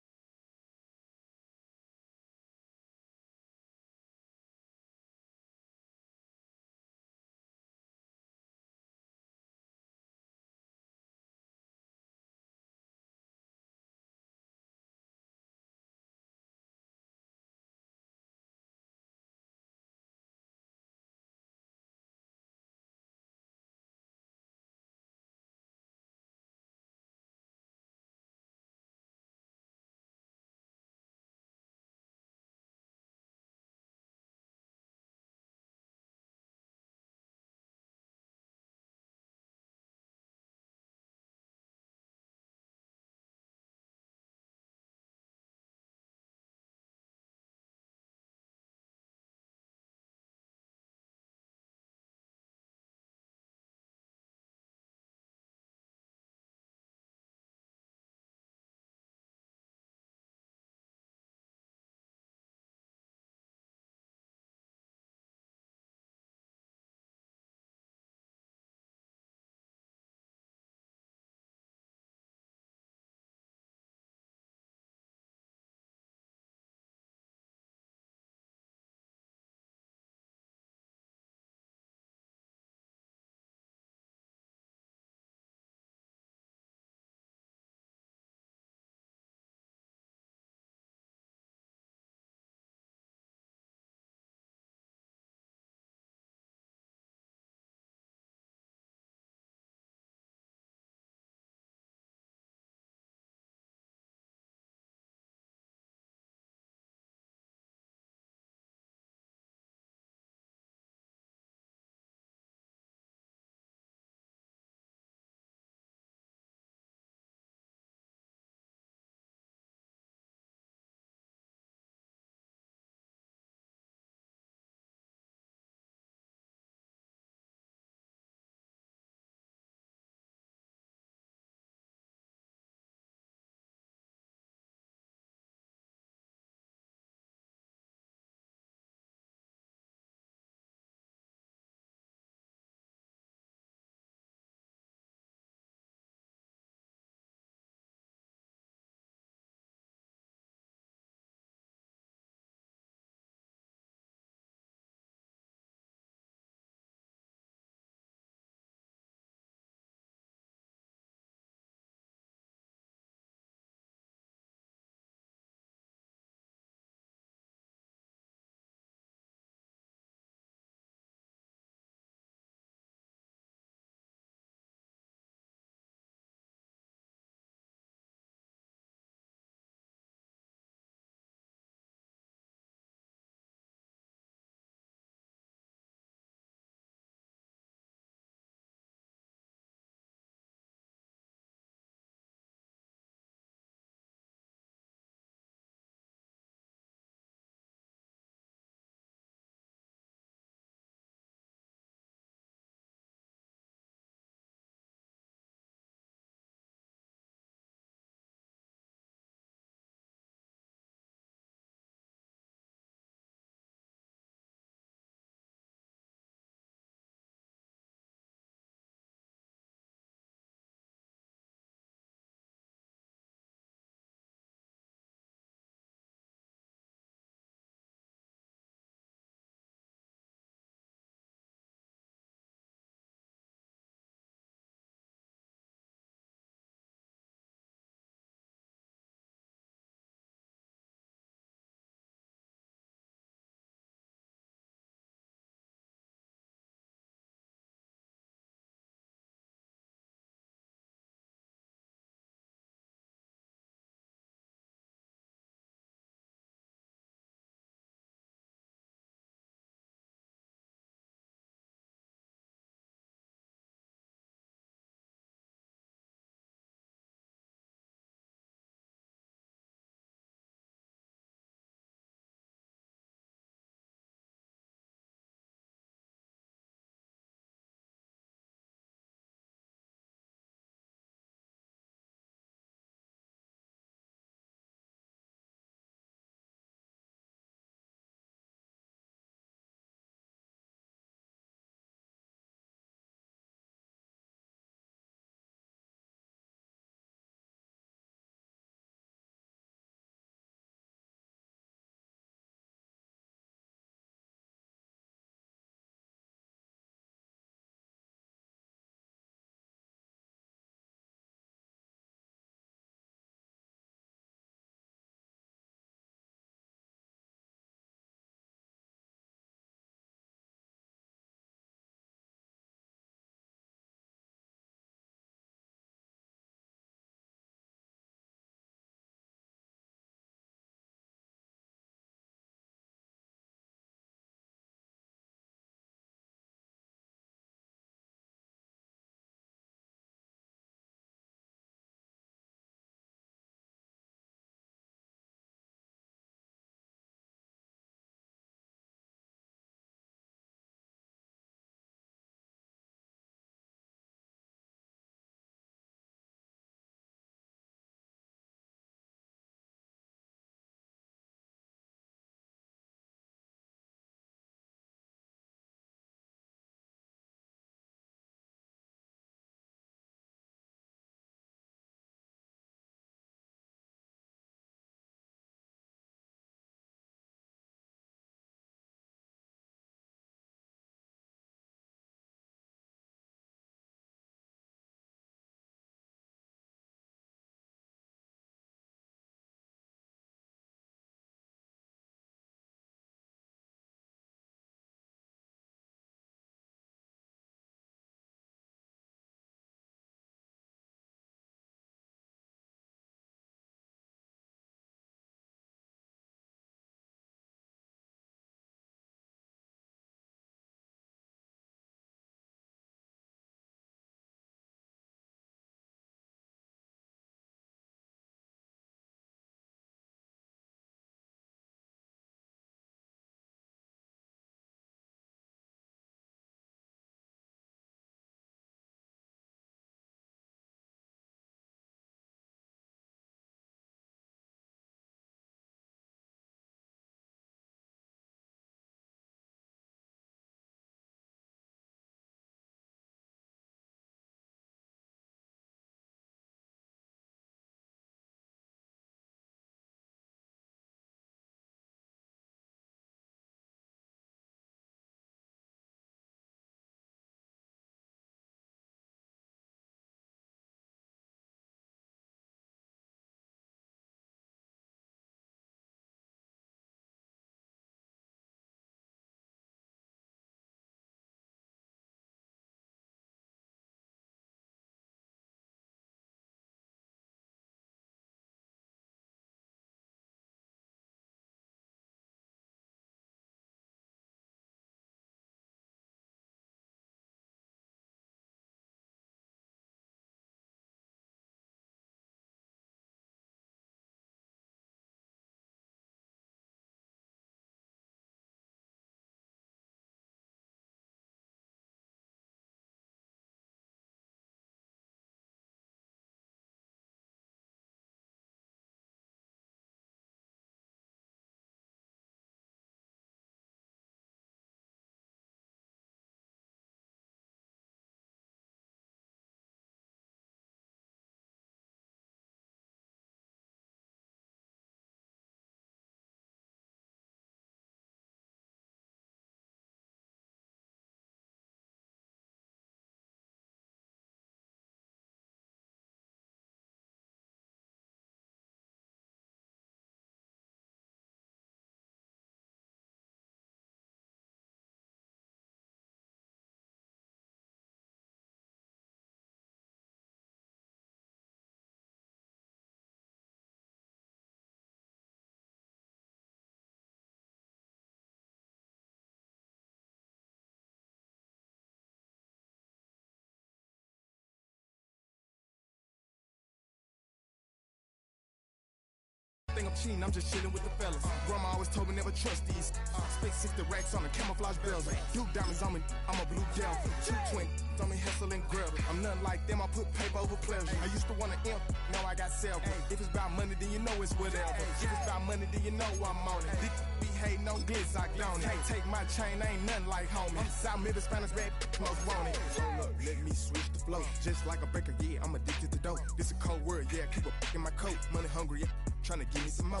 [SPEAKER 6] think I'm cheating, I'm just chilling with the fellas. Grandma always told me never trust these. Spent 60 racks on the camouflage bells. Duke diamonds on me, I'm a blue devil. 220 on me, Hessel and Grub. I'm nothing like them, I put paper over pleasure. I used to want to imp, now I got self. If it's about money, then you know it's whatever. If it's about money, then you know I'm on it. These be hating on glitz, I don't it. Take my chain, ain't nothing like homie. South Middle Spanish red, most want it. Hold up, let me switch the flow. Just like a breaker, yeah, I'm addicted to dope. This a cold word, yeah, keep a in my coat. Money hungry, yeah, tryna give me some more.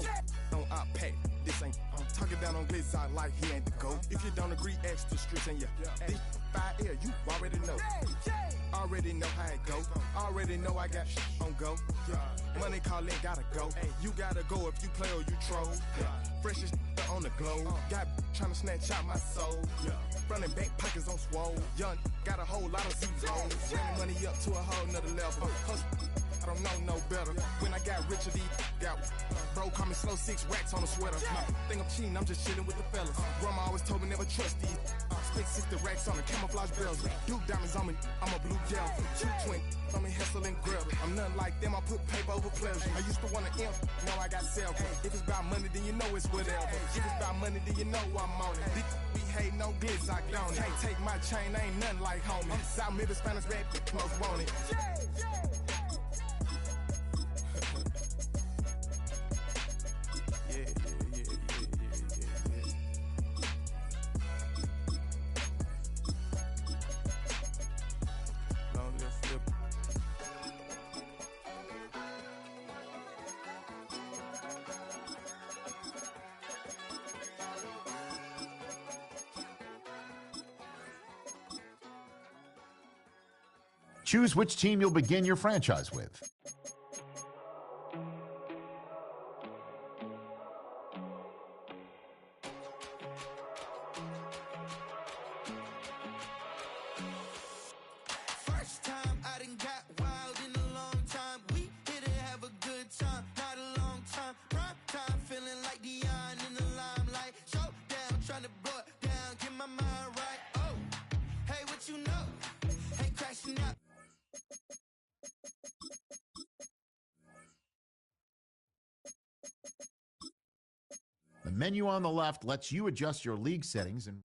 [SPEAKER 6] On op pack, this ain't. I'm talking down on glitz, I like he ain't the GOAT. If you don't agree, ask the streets and yeah. This 5 air, you already know. Already know how it go. Already know I got on go. Money calling, gotta go. You gotta go if you play or you troll. Freshest on the globe. Got tryna snatch out my soul. Running back pockets on swole. Young, got a whole lot of zeros. Running money up to a whole nother level. I don't know no better. When I got richer, these got bro call me slow 6 racks on a sweater. Think I'm cheating, I'm just chilling with the fellas. Grandma always told me never trust these. Spent 60 racks on the camouflage bells. Duke diamonds on me, I'm a blue devil. 220 on me, Hessel and Grub. I'm nothing like them, I put paper over pleasure. I used to want to imp, now I got self. If it's about money, then you know it's whatever. If it's about money, then you know I'm on it. These be hating on glitz, I don't it. Can't take my chain, ain't nothing like homie. South Middle Spanish red, most want it.
[SPEAKER 13] Choose which team you'll begin your franchise with.
[SPEAKER 7] First time I done got wild in a long time. We hit it, have a good time, not a long time. Prime time, feeling like Dion in the limelight. Showdown, trying to blow it down, get my mind right. Oh, hey, what you know? Ain't crashing out.
[SPEAKER 13] The menu on the left lets you adjust your league settings and